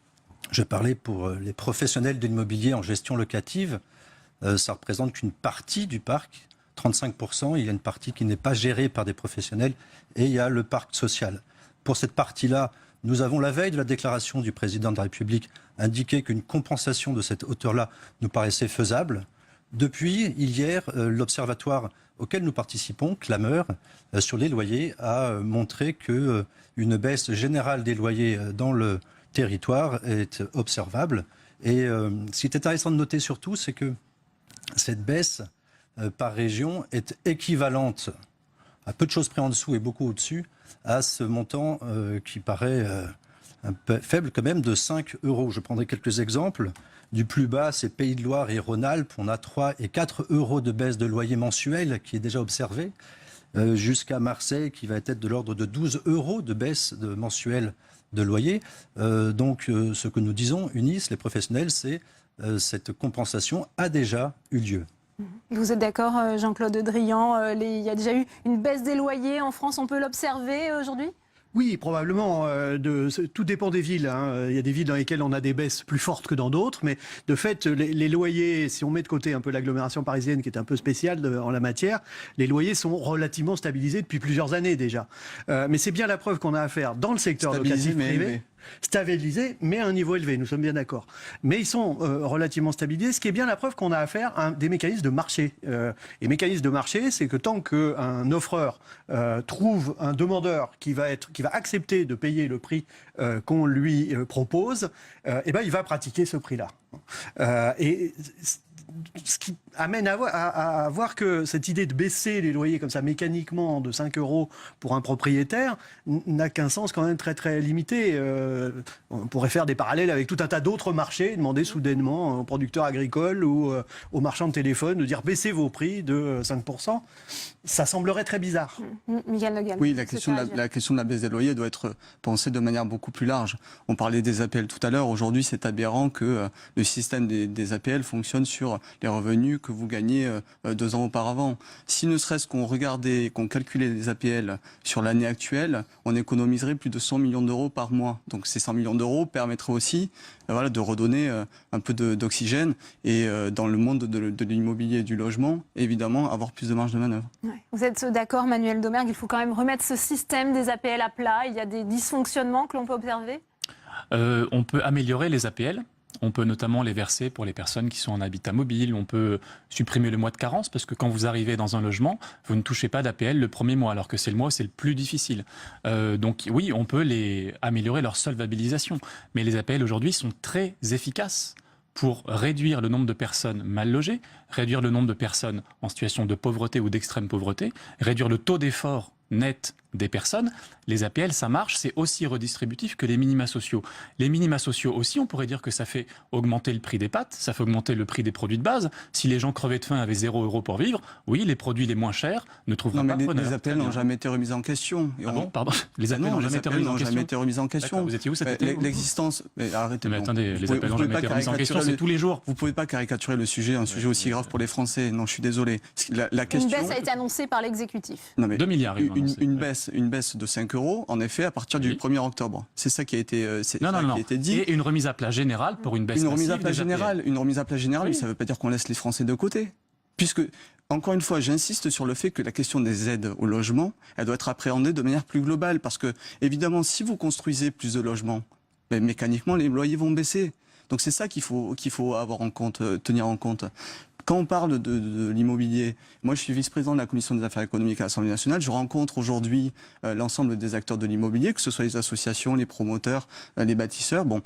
je parlais pour les professionnels de l'immobilier en gestion locative, ça représente qu'une partie du parc, 35%, il y a une partie qui n'est pas gérée par des professionnels, et il y a le parc social. Pour cette partie-là, nous avons, la veille de la déclaration du président de la République, indiqué qu'une compensation de cette hauteur-là nous paraissait faisable. Depuis hier, l'observatoire auquel nous participons, Clameur, sur les loyers, a montré qu'une baisse générale des loyers dans le territoire est observable. Et ce qui est intéressant de noter surtout, c'est que cette baisse par région est équivalente, à peu de choses près en dessous et beaucoup au-dessus, à ce montant qui paraît un peu faible quand même, de 5 €. Je prendrai quelques exemples. Du plus bas, c'est Pays de Loire et Rhône-Alpes. On a 3 et 4 € de baisse de loyer mensuel qui est déjà observé, jusqu'à Marseille qui va être de l'ordre de 12 € de baisse mensuelle de loyer. Donc ce que nous disons, UNIS, les professionnels, c'est cette compensation a déjà eu lieu. Vous êtes d'accord, Jean-Claude Drian, il y a déjà eu une baisse des loyers en France, on peut l'observer aujourd'hui ? Oui, probablement. Tout dépend des villes. Il y a des villes dans lesquelles on a des baisses plus fortes que dans d'autres, mais de fait, les loyers, si on met de côté un peu l'agglomération parisienne qui est un peu spéciale en la matière, les loyers sont relativement stabilisés depuis plusieurs années déjà. Mais c'est bien la preuve qu'on a à faire dans le secteur locatif privé. Stabilisés, mais à un niveau élevé, nous sommes bien d'accord. Mais ils sont relativement stabilisés, ce qui est bien la preuve qu'on a affaire à des mécanismes de marché. Et mécanismes de marché, c'est que tant qu'un offreur trouve un demandeur qui va accepter de payer le prix qu'on lui propose, eh ben, il va pratiquer ce prix-là. Et ce qui amène à voir que cette idée de baisser les loyers comme ça mécaniquement de 5 € pour un propriétaire n'a qu'un sens quand même très très limité. On pourrait faire des parallèles avec tout un tas d'autres marchés, demander soudainement aux producteurs agricoles ou aux marchands de téléphone de dire baissez vos prix de 5%. Ça semblerait très bizarre. Michaël Nogal. Oui, la question de la baisse des loyers doit être pensée de manière beaucoup plus large. On parlait des APL tout à l'heure. Aujourd'hui, c'est aberrant que le système des APL fonctionne sur les revenus que vous gagnez 2 ans auparavant. Si ne serait-ce qu'on regardait, qu'on calculait les APL sur l'année actuelle, on économiserait plus de 100 millions d'euros par mois. Donc ces 100 millions d'euros permettraient aussi de redonner un peu d'oxygène et dans le monde de l'immobilier et du logement, évidemment, avoir plus de marge de manœuvre. Ouais. Vous êtes d'accord, Manuel Domergue, il faut quand même remettre ce système des APL à plat. Il y a des dysfonctionnements que l'on peut observer ? On peut améliorer les APL. On peut notamment les verser pour les personnes qui sont en habitat mobile. On peut supprimer le mois de carence parce que quand vous arrivez dans un logement, vous ne touchez pas d'APL le premier mois alors que c'est le mois où c'est le plus difficile. Donc oui, on peut améliorer leur solvabilisation. Mais les APL aujourd'hui sont très efficaces pour réduire le nombre de personnes mal logées, réduire le nombre de personnes en situation de pauvreté ou d'extrême pauvreté, réduire le taux d'effort net des personnes. Les APL, ça marche, c'est aussi redistributif que les minima sociaux. Les minima sociaux aussi, on pourrait dire que ça fait augmenter le prix des pâtes, ça fait augmenter le prix des produits de base. Si les gens crevaient de faim avaient 0 € pour vivre, oui, les produits les moins chers ne trouveraient pas preneur. Les APL n'ont jamais été remis en question. Ah bon, pardon. Les APL n'ont jamais été remis en question. Vous étiez où cet été? L'existence. Arrêtez. Mais attendez, les APL n'ont jamais été remis en question, c'est tous les jours. Vous ne pouvez pas caricaturer le sujet, un sujet aussi grave pour les Français. Non, je suis désolé. La question... Une baisse a été annoncée par l'exécutif. 2 milliards. Une baisse de 5 €, en effet, à partir du 1er octobre. C'est ça qui a été, qui a été dit. Et une remise à plat générale pour une baisse Une remise massive à plat générale. Une remise à plat générale, ça ne veut pas dire qu'on laisse les Français de côté. Puisque, encore une fois, j'insiste sur le fait que la question des aides au logement, elle doit être appréhendée de manière plus globale. Parce que, évidemment, si vous construisez plus de logements, mécaniquement, les loyers vont baisser. Donc c'est ça qu'il faut avoir en compte, tenir en compte. Quand on parle de l'immobilier, moi je suis vice-président de la Commission des affaires économiques à l'Assemblée nationale, je rencontre aujourd'hui l'ensemble des acteurs de l'immobilier, que ce soit les associations, les promoteurs, les bâtisseurs. Bon,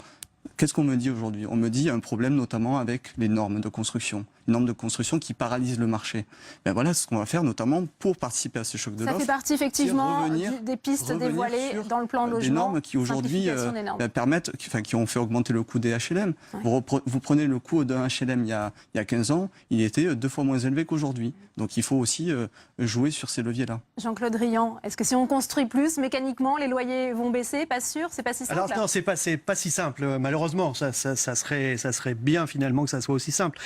qu'est-ce qu'on me dit aujourd'hui? On me dit qu'il y a un problème notamment avec les normes de construction. Une norme de construction qui paralyse le marché. Ben voilà ce qu'on va faire notamment pour participer à ce choc de l'offre. Ça fait partie effectivement des pistes dévoilées dans le plan logement. Des normes qui aujourd'hui permettent, qui ont fait augmenter le coût des HLM. Ouais. Vous prenez le coût d'un HLM il y a 15 ans, il était 2 fois moins élevé qu'aujourd'hui. Donc il faut aussi jouer sur ces leviers-là. Jean-Claude Riant, est-ce que si on construit plus, mécaniquement, les loyers vont baisser? Pas sûr, c'est pas si simple. Alors non, c'est pas si simple. Malheureusement, ça serait bien finalement que ça soit aussi simple.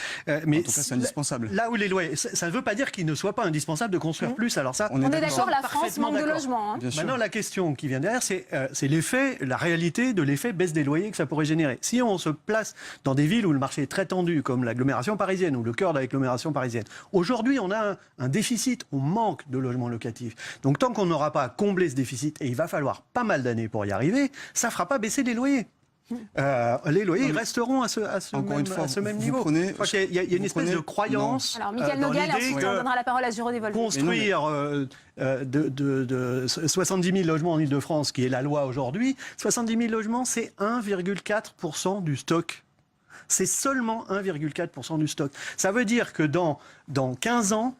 Mais en tout cas, c'est indispensable. Là où les loyers, ça ne veut pas dire qu'il ne soit pas indispensable de construire plus. Alors ça, on est d'accord, la France manque de logements. Hein. Maintenant, la question qui vient derrière, c'est l'effet, la réalité de l'effet baisse des loyers que ça pourrait générer. Si on se place dans des villes où le marché est très tendu, comme l'agglomération parisienne ou le cœur de l'agglomération parisienne, aujourd'hui, on a un déficit, on manque de logements locatifs. Donc tant qu'on n'aura pas comblé ce déficit, et il va falloir pas mal d'années pour y arriver, ça ne fera pas baisser les loyers. Les loyers resteront à ce même niveau. Il y a une espèce de croyance. Alors, Mickaël Noguel, ensuite on donnera la parole à Jérôme Devolvé. Construire 70 000 logements en Ile-de-France, qui est la loi aujourd'hui, 70 000 logements, c'est 1,4% du stock. C'est seulement 1,4% du stock. Ça veut dire que dans 15 ans,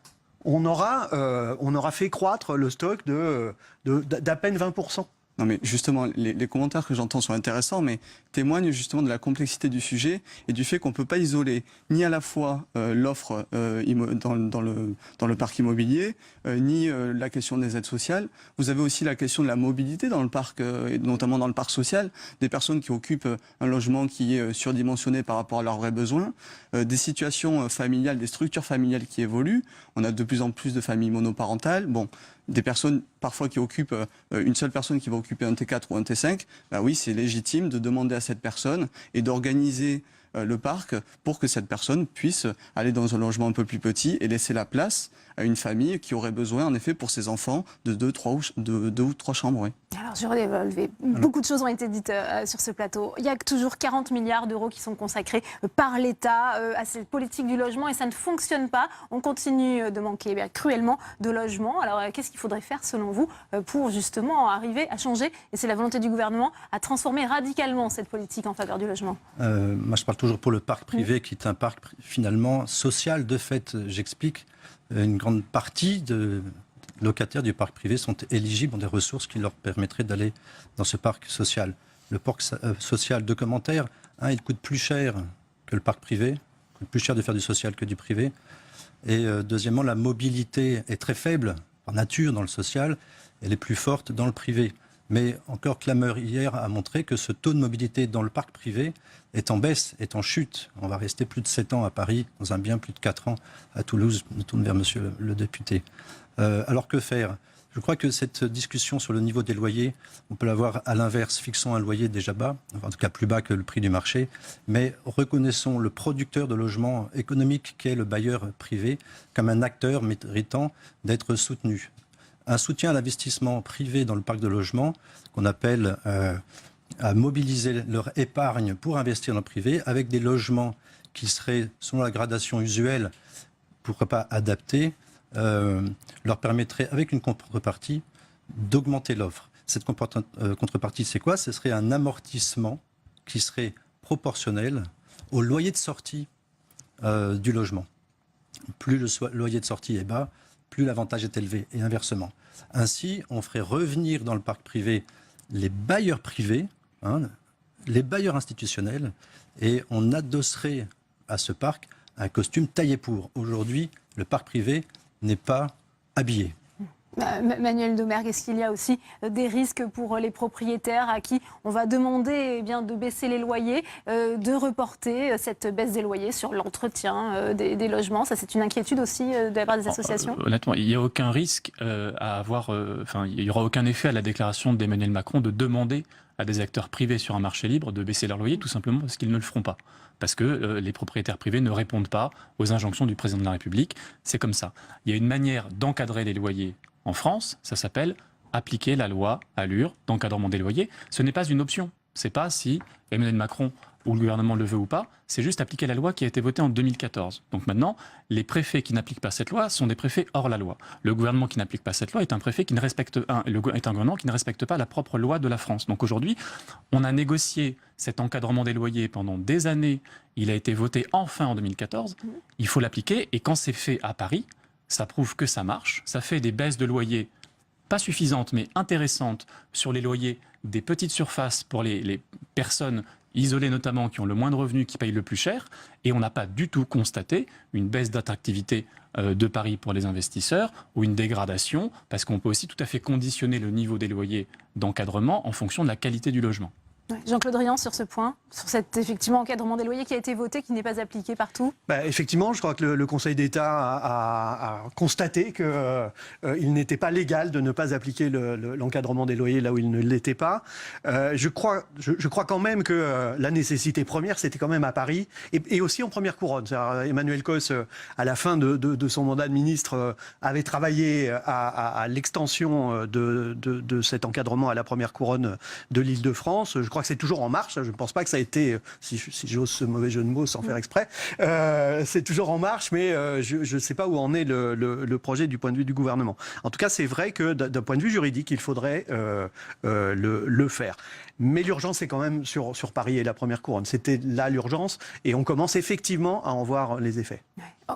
on aura fait croître le stock d'à peine 20%. Non mais justement, les commentaires que j'entends sont intéressants, mais témoignent justement de la complexité du sujet et du fait qu'on ne peut pas isoler ni à la fois l'offre dans le parc immobilier, ni la question des aides sociales. Vous avez aussi la question de la mobilité dans le parc, et notamment dans le parc social, des personnes qui occupent un logement qui est surdimensionné par rapport à leurs vrais besoins, des situations familiales, des structures familiales qui évoluent. On a de plus en plus de familles monoparentales. Bon, des personnes parfois qui occupent, une seule personne qui va occuper un T4 ou un T5, bah oui, c'est légitime de demander à cette personne et d'organiser le parc pour que cette personne puisse aller dans un logement un peu plus petit et laisser la place à une famille qui aurait besoin, en effet, pour ses enfants, de 2 ou 3 chambres. Oui. Alors, je redévolve. Beaucoup de choses ont été dites sur ce plateau. Il y a toujours 40 milliards d'euros qui sont consacrés par l'État à cette politique du logement et ça ne fonctionne pas. On continue de manquer cruellement de logements. Alors, qu'est-ce qu'il faudrait faire, selon vous, pour justement arriver à changer, et c'est la volonté du gouvernement, à transformer radicalement cette politique en faveur du logement? Moi, je parle toujours pour le parc privé, qui est un parc finalement social. De fait, j'explique. Une grande partie de locataires du parc privé sont éligibles, ont des ressources qui leur permettraient d'aller dans ce parc social. Le parc social, 2 commentaires. Il coûte plus cher que le parc privé. Il coûte plus cher de faire du social que du privé. Et deuxièmement, la mobilité est très faible par nature dans le social. Elle est plus forte dans le privé. Mais encore Clameur hier a montré que ce taux de mobilité dans le parc privé est en baisse, est en chute. On va rester plus de 7 ans à Paris, dans un bien plus de 4 ans à Toulouse. Je me tourne vers monsieur le député. Alors que faire? Je crois que cette discussion sur le niveau des loyers, on peut l'avoir à l'inverse. Fixons un loyer déjà bas, en tout cas plus bas que le prix du marché, mais reconnaissons le producteur de logements économiques qu'est le bailleur privé comme un acteur méritant d'être soutenu. Un soutien à l'investissement privé dans le parc de logement, qu'on appelle à mobiliser leur épargne pour investir dans le privé, avec des logements qui seraient, selon la gradation usuelle, pourquoi pas adaptés, leur permettrait, avec une contrepartie, d'augmenter l'offre. Cette contrepartie, c'est quoi? Ce serait un amortissement qui serait proportionnel au loyer de sortie du logement. Plus le loyer de sortie est bas, plus l'avantage est élevé, et inversement. Ainsi, on ferait revenir dans le parc privé les bailleurs privés, les bailleurs institutionnels, et on adosserait à ce parc un costume taillé pour. Aujourd'hui, le parc privé n'est pas habillé. Manuel Domergue, est-ce qu'il y a aussi des risques pour les propriétaires à qui on va demander de baisser les loyers, de reporter cette baisse des loyers sur l'entretien des logements? Ça, c'est une inquiétude aussi de la part des associations. Honnêtement, il n'y a aucun risque à avoir, il n'y aura aucun effet à la déclaration d'Emmanuel Macron de demander à des acteurs privés sur un marché libre de baisser leur loyer, tout simplement parce qu'ils ne le feront pas. Parce que les propriétaires privés ne répondent pas aux injonctions du président de la République. C'est comme ça. Il y a une manière d'encadrer les loyers en France, ça s'appelle appliquer la loi ALUR d'encadrement des loyers. Ce n'est pas une option. Ce n'est pas si Emmanuel Macron ou le gouvernement le veut ou pas, c'est juste appliquer la loi qui a été votée en 2014. Donc maintenant, les préfets qui n'appliquent pas cette loi sont des préfets hors la loi. Le gouvernement qui n'applique pas cette loi est un préfet qui ne respecte est un gouvernement qui ne respecte pas la propre loi de la France. Donc aujourd'hui, on a négocié cet encadrement des loyers pendant des années. Il a été voté enfin en 2014. Il faut l'appliquer et quand c'est fait à Paris, ça prouve que ça marche. Ça fait des baisses de loyers pas suffisantes mais intéressantes sur les loyers des petites surfaces pour les personnes isolés notamment, qui ont le moins de revenus, qui payent le plus cher. Et on n'a pas du tout constaté une baisse d'attractivité de Paris pour les investisseurs ou une dégradation, parce qu'on peut aussi tout à fait conditionner le niveau des loyers d'encadrement en fonction de la qualité du logement. Jean-Claude Riant, sur ce point, sur cet effectivement encadrement des loyers qui a été voté, qui n'est pas appliqué partout. Effectivement, je crois que le Conseil d'État a constaté qu'il n'était pas légal de ne pas appliquer l'encadrement des loyers là où il ne l'était pas. Je crois quand même que la nécessité première, c'était quand même à Paris et aussi en première couronne. Emmanuel Causse, à la fin de son mandat de ministre, avait travaillé à l'extension de cet encadrement à la première couronne de l'Île-de-France. Je crois que c'est toujours en marche. Je ne pense pas que ça a été, si j'ose ce mauvais jeu de mots sans faire exprès, c'est toujours en marche, mais je ne sais pas où en est le projet du point de vue du gouvernement. En tout cas, c'est vrai que d'un point de vue juridique, il faudrait le faire. Mais l'urgence, c'est quand même sur Paris et la première couronne. C'était là l'urgence et on commence effectivement à en voir les effets.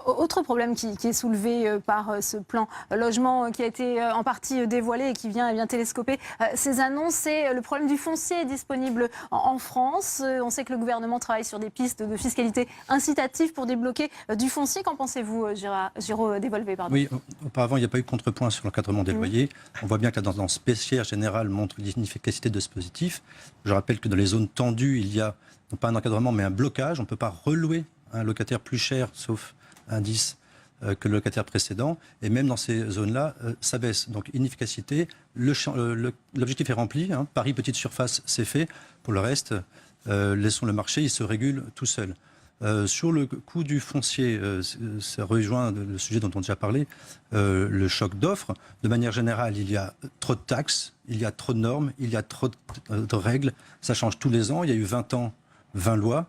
Autre problème qui est soulevé par ce plan logement qui a été en partie dévoilé et qui vient télescoper ces annonces, c'est le problème du foncier disponible en France. On sait que le gouvernement travaille sur des pistes de fiscalité incitative pour débloquer du foncier. Qu'en pensez-vous, Giraud Dévolvé? Oui, auparavant, il n'y a pas eu de contrepoint sur l'encadrement des loyers. On voit bien que la tendance baissière générale montre l'inefficacité de ce dispositif. Je rappelle que dans les zones tendues, il y a non pas un encadrement, mais un blocage. On ne peut pas relouer un locataire plus cher, sauf indice, que le locataire précédent. Et même dans ces zones-là, ça baisse. Donc, inefficacité. L'objectif est rempli. Paris, petite surface, c'est fait. Pour le reste, laissons le marché, il se régule tout seul. Sur le coût du foncier, ça rejoint le sujet dont on a déjà parlé, le choc d'offres. De manière générale, il y a trop de taxes, il y a trop de normes, il y a trop de règles. Ça change tous les ans. Il y a eu 20 ans, 20 lois.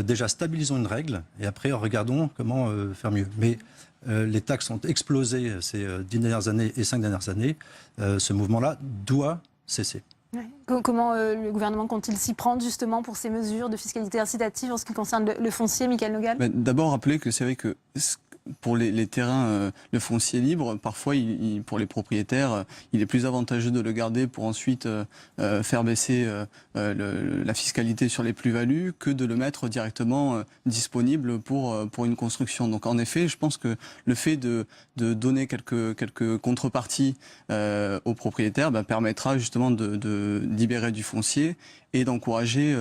Déjà, stabilisons une règle et après, regardons comment faire mieux. Mais les taxes ont explosé ces 10 dernières années et 5 dernières années. Ce mouvement-là doit cesser. Comment le gouvernement compte-t-il s'y prendre justement pour ces mesures de fiscalité incitative en ce qui concerne le foncier, Mickaël Nogal? D'abord, rappeler que c'est vrai que pour les terrains, le foncier libre, parfois, pour les propriétaires, il est plus avantageux de le garder pour ensuite faire baisser la fiscalité sur les plus-values que de le mettre directement disponible pour une construction. Donc en effet, je pense que le fait de donner quelques contreparties aux propriétaires permettra justement de libérer du foncier et d'encourager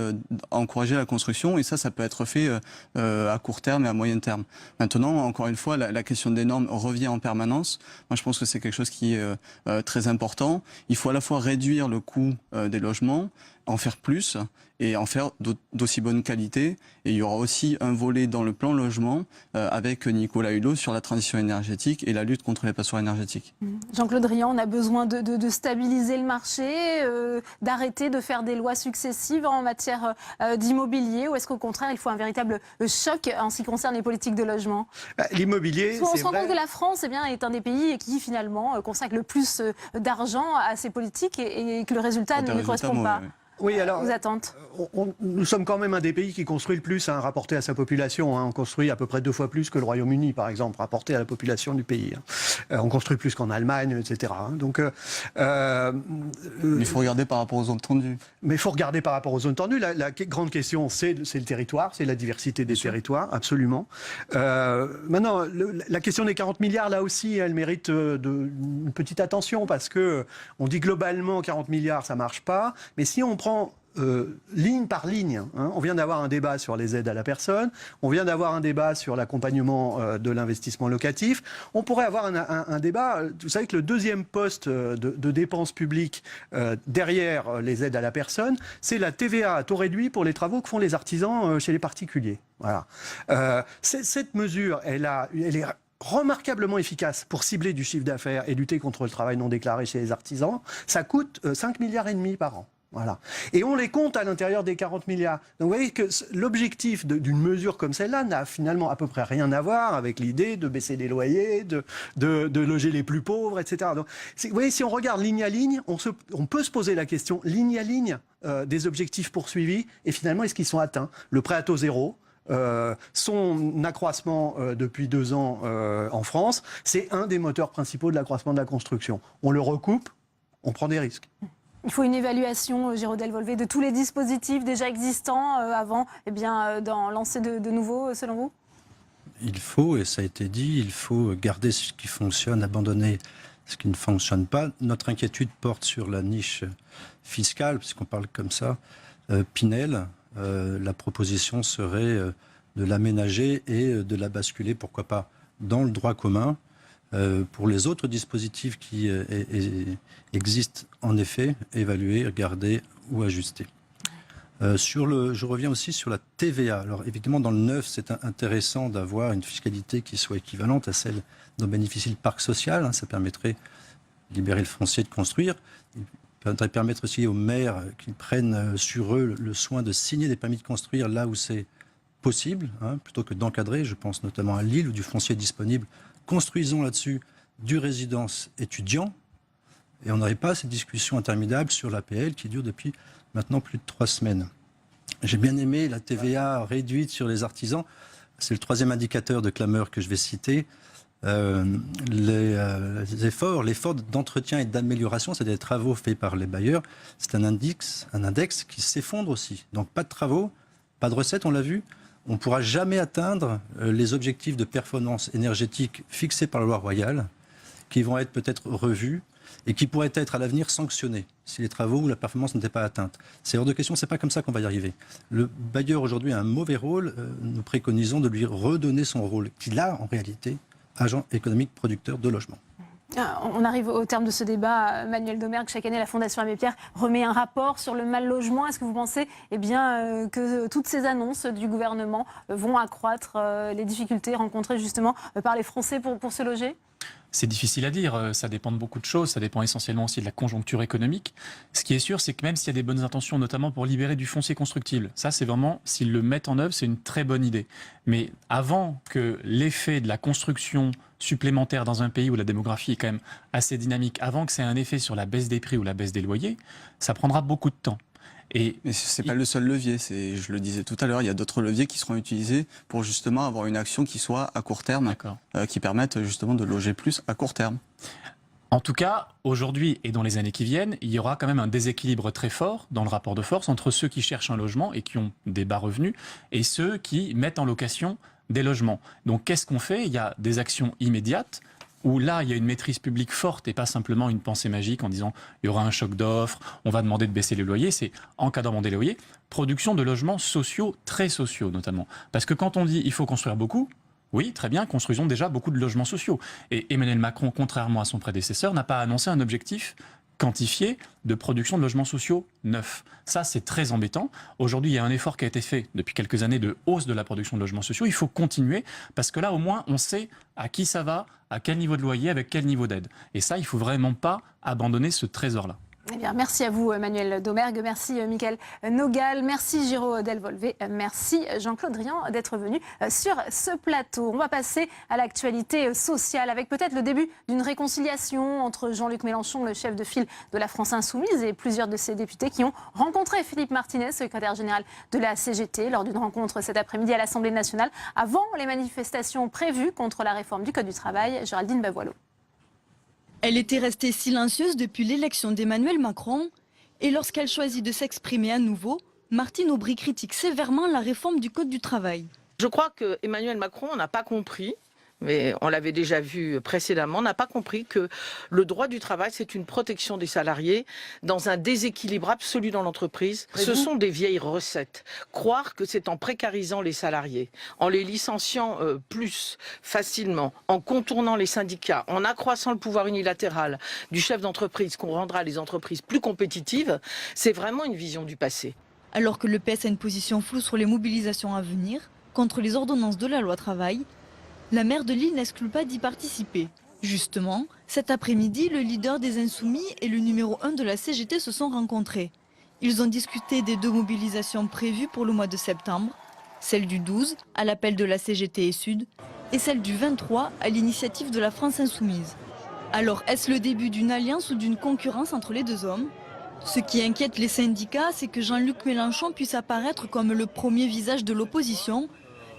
la construction. Et ça peut être fait à court terme et à moyen terme. Maintenant, encore une fois, la question des normes revient en permanence. Moi, je pense que c'est quelque chose qui est très important. Il faut à la fois réduire le coût des logements, en faire plus et en faire d'aussi bonne qualité. Et il y aura aussi un volet dans le plan logement avec Nicolas Hulot sur la transition énergétique et la lutte contre les passoires énergétiques. Jean-Claude Riant, on a besoin de stabiliser le marché, d'arrêter de faire des lois successives en matière d'immobilier, ou est-ce qu'au contraire, il faut un véritable choc en ce qui concerne les politiques de logement? L'immobilier, c'est vrai. On se rend compte que la France est un des pays qui finalement consacre le plus d'argent à ces politiques et que le résultat ne correspond pas. Oui, alors, aux attentes? Nous sommes quand même un des pays qui construit le plus, rapporté à sa population. On construit à peu près 2 fois plus que le Royaume-Uni, par exemple, rapporté à la population du pays. On construit plus qu'en Allemagne, etc. Donc, mais il faut regarder par rapport aux zones tendues. Mais il faut regarder par rapport aux zones tendues. La grande question, c'est le territoire, c'est la diversité des territoires, absolument. Maintenant, la question des 40 milliards, là aussi, elle mérite une petite attention, parce que on dit globalement 40 milliards, ça marche pas. Mais si on prend ligne par ligne, on vient d'avoir un débat sur les aides à la personne, on vient d'avoir un débat sur l'accompagnement de l'investissement locatif, on pourrait avoir un débat, vous savez que le deuxième poste de dépenses publiques derrière les aides à la personne, c'est la TVA à taux réduit pour les travaux que font les artisans chez les particuliers. Voilà. Cette mesure, elle est remarquablement efficace pour cibler du chiffre d'affaires et lutter contre le travail non déclaré chez les artisans. Ça coûte 5,5 milliards par an. Voilà. Et on les compte à l'intérieur des 40 milliards. Donc vous voyez que l'objectif d'une mesure comme celle-là n'a finalement à peu près rien à voir avec l'idée de baisser les loyers, de loger les plus pauvres, etc. Donc, vous voyez, si on regarde ligne à ligne, on peut se poser la question, ligne à ligne, des objectifs poursuivis, et finalement, est-ce qu'ils sont atteints? Le prêt à taux zéro, son accroissement depuis 2 ans en France, c'est un des moteurs principaux de l'accroissement de la construction. On le recoupe, on prend des risques. Il faut une évaluation, Girodel Volvé, de tous les dispositifs déjà existants avant d'en lancer de nouveaux, selon vous? Il faut, et ça a été dit, il faut garder ce qui fonctionne, abandonner ce qui ne fonctionne pas. Notre inquiétude porte sur la niche fiscale, puisqu'on parle comme ça. Pinel, la proposition serait de l'aménager et de la basculer, pourquoi pas, dans le droit commun. Pour les autres dispositifs qui existent, en effet, évaluer, regarder ou ajuster. Je reviens aussi sur la TVA. Alors évidemment, dans le neuf, c'est intéressant d'avoir une fiscalité qui soit équivalente à celle dont bénéficie le parc social. Ça permettrait de libérer le foncier de construire. Ça devrait permettre aussi aux maires qu'ils prennent sur eux le soin de signer des permis de construire là où c'est possible, plutôt que d'encadrer. Je pense notamment à Lille, où du foncier disponible. Construisons là-dessus du résidence étudiant, et on n'aurait pas cette discussion interminable sur l'APL qui dure depuis maintenant plus de 3 semaines. J'ai bien aimé la TVA réduite sur les artisans. C'est le 3e indicateur de clameur que je vais citer. L'effort d'entretien et d'amélioration, c'est des travaux faits par les bailleurs. C'est un index qui s'effondre aussi. Donc pas de travaux, pas de recettes, on l'a vu. On ne pourra jamais atteindre les objectifs de performance énergétique fixés par la loi royale, qui vont être peut-être revus et qui pourraient être à l'avenir sanctionnés si les travaux ou la performance n'étaient pas atteintes. C'est hors de question, c'est pas comme ça qu'on va y arriver. Le bailleur aujourd'hui a un mauvais rôle, nous préconisons de lui redonner son rôle, qu'il a en réalité, agent économique producteur de logement. On arrive au terme de ce débat. Manuel Domergue, chaque année, la Fondation Abbé Pierre remet un rapport sur le mal logement. Est-ce que vous pensez que toutes ces annonces du gouvernement vont accroître les difficultés rencontrées justement par les Français pour se loger ? C'est difficile à dire, ça dépend de beaucoup de choses, ça dépend essentiellement aussi de la conjoncture économique. Ce qui est sûr, c'est que même s'il y a des bonnes intentions, notamment pour libérer du foncier constructible, ça c'est vraiment, s'ils le mettent en œuvre, c'est une très bonne idée. Mais avant que l'effet de la construction supplémentaire dans un pays où la démographie est quand même assez dynamique, avant que ça ait un effet sur la baisse des prix ou la baisse des loyers, ça prendra beaucoup de temps. Mais ce n'est pas le seul levier, je le disais tout à l'heure, il y a d'autres leviers qui seront utilisés pour justement avoir une action qui soit à court terme, qui permette justement de loger plus à court terme. En tout cas, aujourd'hui et dans les années qui viennent, il y aura quand même un déséquilibre très fort dans le rapport de force entre ceux qui cherchent un logement et qui ont des bas revenus et ceux qui mettent en location des logements. Donc qu'est-ce qu'on fait ? Il y a des actions immédiates où là, il y a une maîtrise publique forte et pas simplement une pensée magique en disant il y aura un choc d'offres, on va demander de baisser les loyers. C'est encadrement des loyers, production de logements sociaux, très sociaux notamment. Parce que quand on dit il faut construire beaucoup, oui, très bien, construisons déjà beaucoup de logements sociaux. Et Emmanuel Macron, contrairement à son prédécesseur, n'a pas annoncé un objectif quantifié de production de logements sociaux neufs. Ça, c'est très embêtant. Aujourd'hui, il y a un effort qui a été fait depuis quelques années de hausse de la production de logements sociaux. Il faut continuer parce que là, au moins, on sait à qui ça va, à quel niveau de loyer, avec quel niveau d'aide. Et ça, il ne faut vraiment pas abandonner ce trésor-là. Eh bien, merci à vous, Emmanuel Domergue. Merci, Mickaël Nogal. Merci, Giro Delvolvé. Merci, Jean-Claude Drian, d'être venu sur ce plateau. On va passer à l'actualité sociale avec peut-être le début d'une réconciliation entre Jean-Luc Mélenchon, le chef de file de la France Insoumise, et plusieurs de ses députés qui ont rencontré Philippe Martinez, secrétaire général de la CGT, lors d'une rencontre cet après-midi à l'Assemblée nationale, avant les manifestations prévues contre la réforme du Code du travail. Géraldine Bavoilo. Elle était restée silencieuse depuis l'élection d'Emmanuel Macron et lorsqu'elle choisit de s'exprimer à nouveau, Martine Aubry critique sévèrement la réforme du Code du travail. Je crois qu'Emmanuel Macron n'a pas compris, mais on l'avait déjà vu précédemment, n'a pas compris que le droit du travail, c'est une protection des salariés dans un déséquilibre absolu dans l'entreprise. Ce sont des vieilles recettes. Croire que c'est en précarisant les salariés, en les licenciant plus facilement, en contournant les syndicats, en accroissant le pouvoir unilatéral du chef d'entreprise, qu'on rendra les entreprises plus compétitives, c'est vraiment une vision du passé. Alors que le PS a une position floue sur les mobilisations à venir, contre les ordonnances de la loi travail, la maire de Lille n'exclut pas d'y participer. Justement, cet après-midi, le leader des Insoumis et le numéro 1 de la CGT se sont rencontrés. Ils ont discuté des 2 mobilisations prévues pour le mois de septembre, celle du 12 à l'appel de la CGT et Sud et celle du 23 à l'initiative de la France Insoumise. Alors, est-ce le début d'une alliance ou d'une concurrence entre les 2 hommes ? Ce qui inquiète les syndicats, c'est que Jean-Luc Mélenchon puisse apparaître comme le premier visage de l'opposition,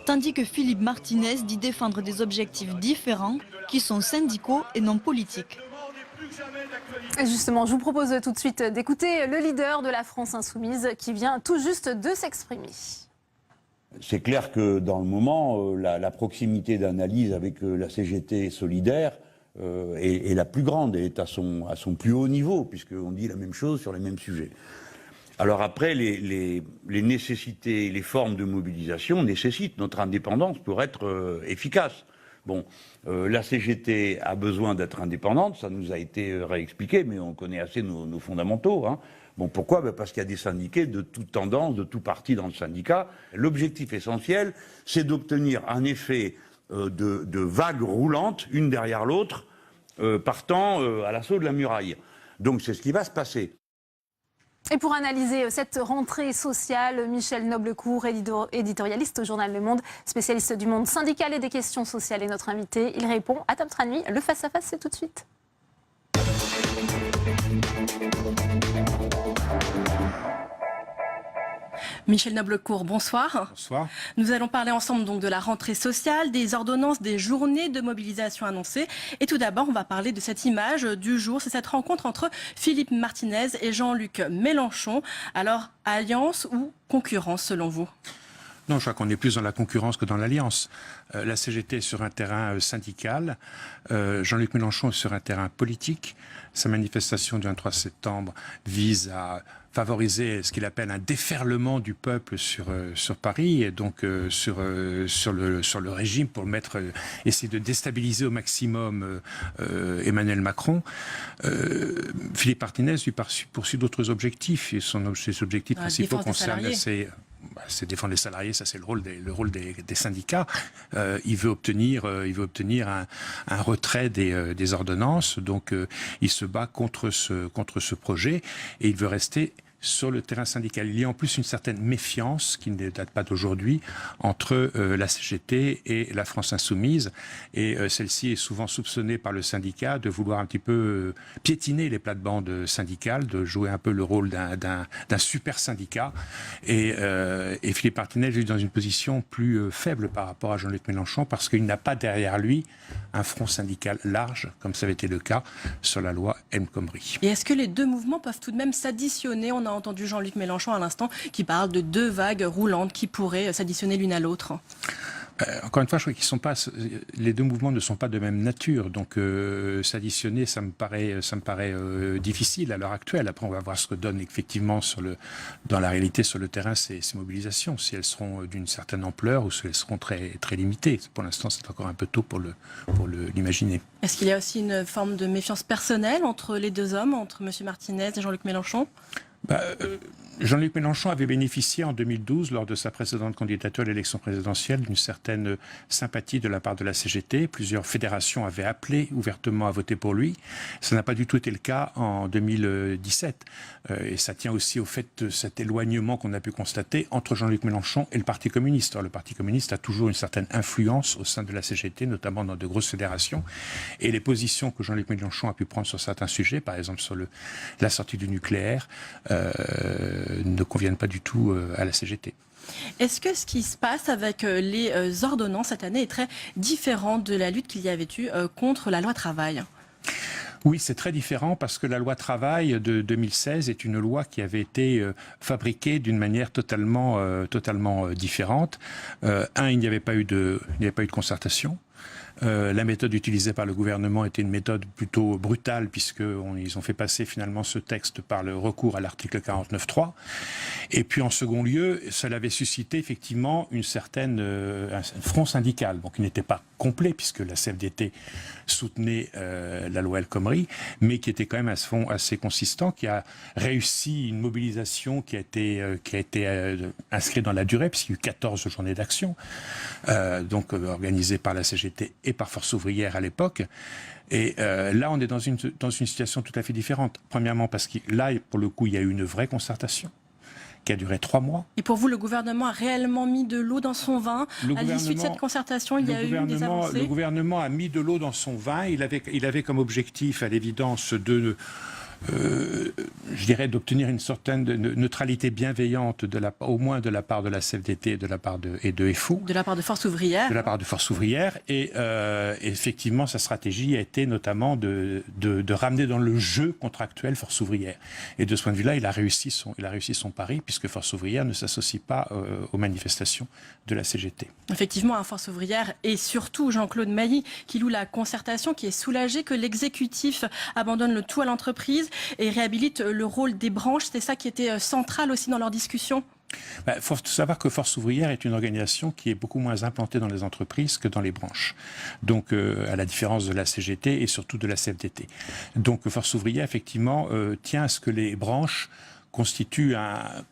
tandis que Philippe Martinez dit défendre des objectifs différents qui sont syndicaux et non politiques. Et justement, je vous propose tout de suite d'écouter le leader de la France Insoumise qui vient tout juste de s'exprimer. C'est clair que dans le moment, la proximité d'analyse avec la CGT solidaire est la plus grande et est à son plus haut niveau, puisqu'on dit la même chose sur les mêmes sujets. Alors après, les nécessités, les formes de mobilisation nécessitent notre indépendance pour être efficace. Bon, la CGT a besoin d'être indépendante, ça nous a été réexpliqué, mais on connaît assez nos fondamentaux. Hein. Bon, pourquoi ? Parce qu'il y a des syndiqués de toute tendance, de tout parti dans le syndicat. L'objectif essentiel, c'est d'obtenir un effet de vagues roulantes, une derrière l'autre, partant à l'assaut de la muraille. Donc c'est ce qui va se passer. Et pour analyser cette rentrée sociale, Michel Noblecourt, éditorialiste au journal Le Monde, spécialiste du monde syndical et des questions sociales, est notre invité. Il répond à Tom Tranui. Le face-à-face, c'est tout de suite. Michel Noblecourt, bonsoir. Bonsoir. Nous allons parler ensemble donc de la rentrée sociale, des ordonnances, des journées de mobilisation annoncées. Et tout d'abord, on va parler de cette image du jour. C'est cette rencontre entre Philippe Martinez et Jean-Luc Mélenchon. Alors, alliance ou concurrence selon vous ? Non, je crois qu'on est plus dans la concurrence que dans l'alliance. La CGT est sur un terrain syndical, Jean-Luc Mélenchon est sur un terrain politique. Sa manifestation du 23 septembre vise à favoriser ce qu'il appelle un déferlement du peuple sur Paris et donc sur le régime pour essayer de déstabiliser au maximum Emmanuel Macron. Philippe Martinez lui poursuit d'autres objectifs et ses objectifs principaux concernent c'est défendre les salariés, ça c'est le rôle des syndicats. Il veut obtenir un retrait des ordonnances, donc il se bat contre ce projet et il veut rester sur le terrain syndical. Il y a en plus une certaine méfiance, qui ne date pas d'aujourd'hui, entre la CGT et la France Insoumise. Et celle-ci est souvent soupçonnée par le syndicat de vouloir un petit peu piétiner les plates-bandes syndicales, de jouer un peu le rôle d'un super syndicat. Et Philippe Martinez est dans une position plus faible par rapport à Jean-Luc Mélenchon, parce qu'il n'a pas derrière lui un front syndical large, comme ça avait été le cas sur la loi El Khomri. Et est-ce que les deux mouvements peuvent tout de même s'additionner ? On a entendu Jean-Luc Mélenchon à l'instant qui parle de 2 vagues roulantes qui pourraient s'additionner l'une à l'autre. Encore une fois, je crois les deux mouvements ne sont pas de même nature, donc s'additionner, ça me paraît difficile à l'heure actuelle. Après, on va voir ce que donnent effectivement dans la réalité sur le terrain ces mobilisations, si elles seront d'une certaine ampleur ou si elles seront très très limitées. Pour l'instant, c'est encore un peu tôt pour l'imaginer. Est-ce qu'il y a aussi une forme de méfiance personnelle entre les deux hommes, entre M. Martinez et Jean-Luc Mélenchon ? Jean-Luc Mélenchon avait bénéficié en 2012, lors de sa précédente candidature à l'élection présidentielle, d'une certaine sympathie de la part de la CGT. Plusieurs fédérations avaient appelé ouvertement à voter pour lui. Ça n'a pas du tout été le cas en 2017. Et ça tient aussi au fait de cet éloignement qu'on a pu constater entre Jean-Luc Mélenchon et le Parti communiste. Alors, le Parti communiste a toujours une certaine influence au sein de la CGT, notamment dans de grosses fédérations. Et les positions que Jean-Luc Mélenchon a pu prendre sur certains sujets, par exemple sur la sortie du nucléaire, ne conviennent pas du tout à la CGT. Est-ce que ce qui se passe avec les ordonnances cette année est très différent de la lutte qu'il y avait eu contre la loi travail ? Oui, c'est très différent parce que la loi travail de 2016 est une loi qui avait été fabriquée d'une manière totalement différente. Il n'y avait pas eu de concertation. La méthode utilisée par le gouvernement était une méthode plutôt brutale puisqu'ils ont fait passer finalement ce texte par le recours à l'article 49.3. Et puis en second lieu, cela avait suscité effectivement un front syndical, donc qui n'était pas complet puisque la CFDT soutenait la loi El Khomri, mais qui était quand même un front assez consistant, qui a réussi une mobilisation qui a été inscrite dans la durée puisqu'il y a eu 14 journées d'action, donc organisées par la CGT et par Force ouvrière à l'époque. Et là, on est dans une situation tout à fait différente. Premièrement, parce que là, pour le coup, il y a eu une vraie concertation qui a duré 3 mois. Et pour vous, le gouvernement a réellement mis de l'eau dans son vin? À l'issue de cette concertation, il y a eu des avancées? Le gouvernement a mis de l'eau dans son vin. Il avait comme objectif, à l'évidence, je dirais d'obtenir une certaine neutralité bienveillante au moins de la part de la CFDT et de la part de FO. De la part de Force ouvrière. De la part de Force ouvrière. Et effectivement, sa stratégie a été notamment de ramener dans le jeu contractuel Force ouvrière. Et de ce point de vue-là, il a réussi son pari puisque Force ouvrière ne s'associe pas aux manifestations de la CGT. Effectivement, Force ouvrière et surtout Jean-Claude Mailly qui loue la concertation, qui est soulagé que l'exécutif abandonne le tout à l'entreprise et réhabilite le rôle des branches. C'est ça qui était central aussi dans leur discussion. Il faut savoir que Force ouvrière est une organisation qui est beaucoup moins implantée dans les entreprises que dans les branches. Donc, à la différence de la CGT et surtout de la CFDT. Donc, Force ouvrière, effectivement, tient à ce que les branches constituent un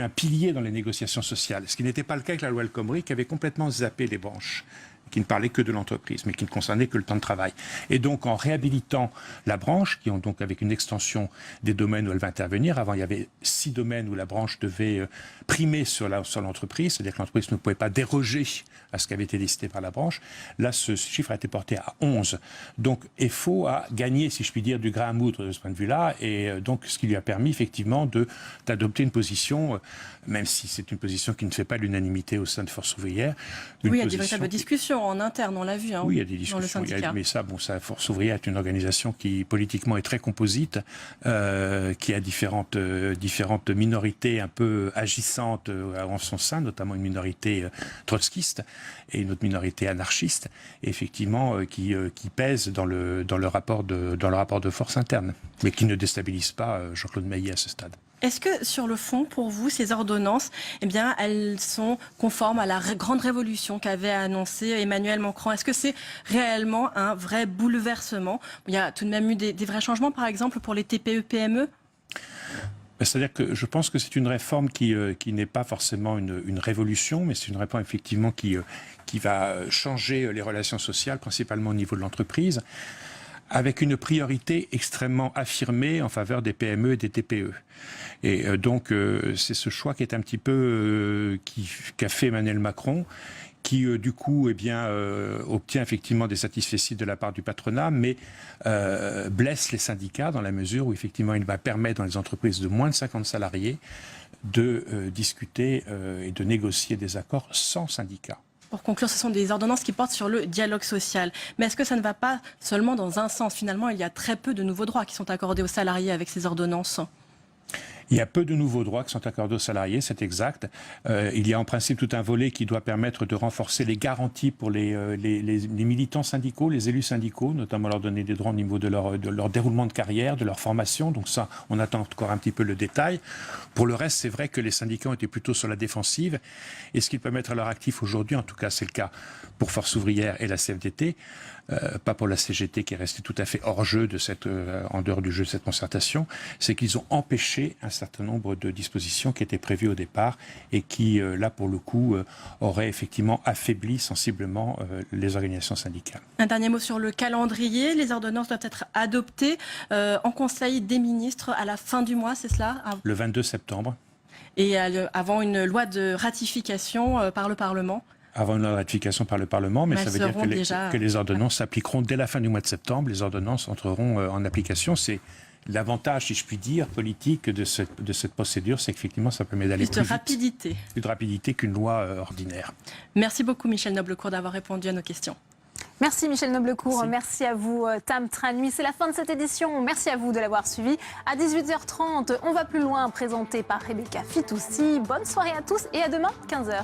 pilier dans les négociations sociales. Ce qui n'était pas le cas avec la loi El Khomri, qui avait complètement zappé les branches, qui ne parlait que de l'entreprise, mais qui ne concernait que le temps de travail. Et donc, en réhabilitant la branche, qui ont donc avec une extension des domaines où elle va intervenir, avant il y avait 6 domaines où la branche devait primer sur l'entreprise, c'est-à-dire que l'entreprise ne pouvait pas déroger à ce qui avait été décidé par la branche. Là, ce chiffre a été porté à 11. Donc, FO a gagné, si je puis dire, du grain à moudre de ce point de vue-là, et donc ce qui lui a permis effectivement d'adopter une position, même si c'est une position qui ne fait pas l'unanimité au sein de Force ouvrière. Oui, il y a des véritables discussions en interne, on l'a vu, oui, il y a des discussions, dans le syndicat. mais ça, Force ouvrière est une organisation qui politiquement est très composite, qui a différentes minorités un peu agissantes en son sein, notamment une minorité trotskiste et une autre minorité anarchiste, et effectivement qui pèse dans le rapport de force interne, mais qui ne déstabilise pas Jean-Claude Mailly à ce stade. Est-ce que, sur le fond, pour vous, ces ordonnances, elles sont conformes à la grande révolution qu'avait annoncée Emmanuel Macron? Est-ce que c'est réellement un vrai bouleversement? Il y a tout de même eu des vrais changements, par exemple, pour les TPE-PME? C'est-à-dire que je pense que c'est une réforme qui n'est pas forcément une révolution, mais c'est une réforme effectivement qui va changer les relations sociales, principalement au niveau de l'entreprise, avec une priorité extrêmement affirmée en faveur des PME et des TPE. Et donc, c'est ce choix qui est un petit peu qu'a fait Emmanuel Macron, qui du coup obtient effectivement des satisfecits de la part du patronat, mais blesse les syndicats dans la mesure où effectivement il va permettre dans les entreprises de moins de 50 salariés de discuter et de négocier des accords sans syndicats. Pour conclure, ce sont des ordonnances qui portent sur le dialogue social. Mais est-ce que ça ne va pas seulement dans un sens? Finalement, il y a très peu de nouveaux droits qui sont accordés aux salariés avec ces ordonnances. Il y a peu de nouveaux droits qui sont accordés aux salariés, c'est exact. Il y a en principe tout un volet qui doit permettre de renforcer les garanties pour les militants syndicaux, les élus syndicaux, notamment leur donner des droits au niveau de leur déroulement de carrière, de leur formation. Donc ça, on attend encore un petit peu le détail. Pour le reste, c'est vrai que les syndicats ont été plutôt sur la défensive. Et ce qu'ils peuvent mettre à leur actif aujourd'hui, en tout cas c'est le cas pour Force ouvrière et la CFDT, pas pour la CGT qui est restée tout à fait hors jeu en dehors du jeu de cette concertation, c'est qu'ils ont empêché un certain nombre de dispositions qui étaient prévues au départ et qui, là pour le coup, auraient effectivement affaibli sensiblement les organisations syndicales. Un dernier mot sur le calendrier. Les ordonnances doivent être adoptées en Conseil des ministres à la fin du mois, c'est cela? Le 22 septembre. Et avant une loi de ratification par le Parlement? Avant une ratification par le Parlement, mais ça veut dire que les ordonnances s'appliqueront dès la fin du mois de septembre. Les ordonnances entreront en application. C'est l'avantage, si je puis dire, politique de cette procédure, c'est qu'effectivement, ça permet d'aller plus rapidité. Vite, plus de rapidité qu'une loi ordinaire. Merci beaucoup, Michel Noblecourt, d'avoir répondu à nos questions. Merci Michel Noblecourt, merci à vous Tam Tranui. C'est la fin de cette édition, merci à vous de l'avoir suivi. À 18h30, on va plus loin, présenté par Rebecca Fitoussi. Bonne soirée à tous et à demain, 15h.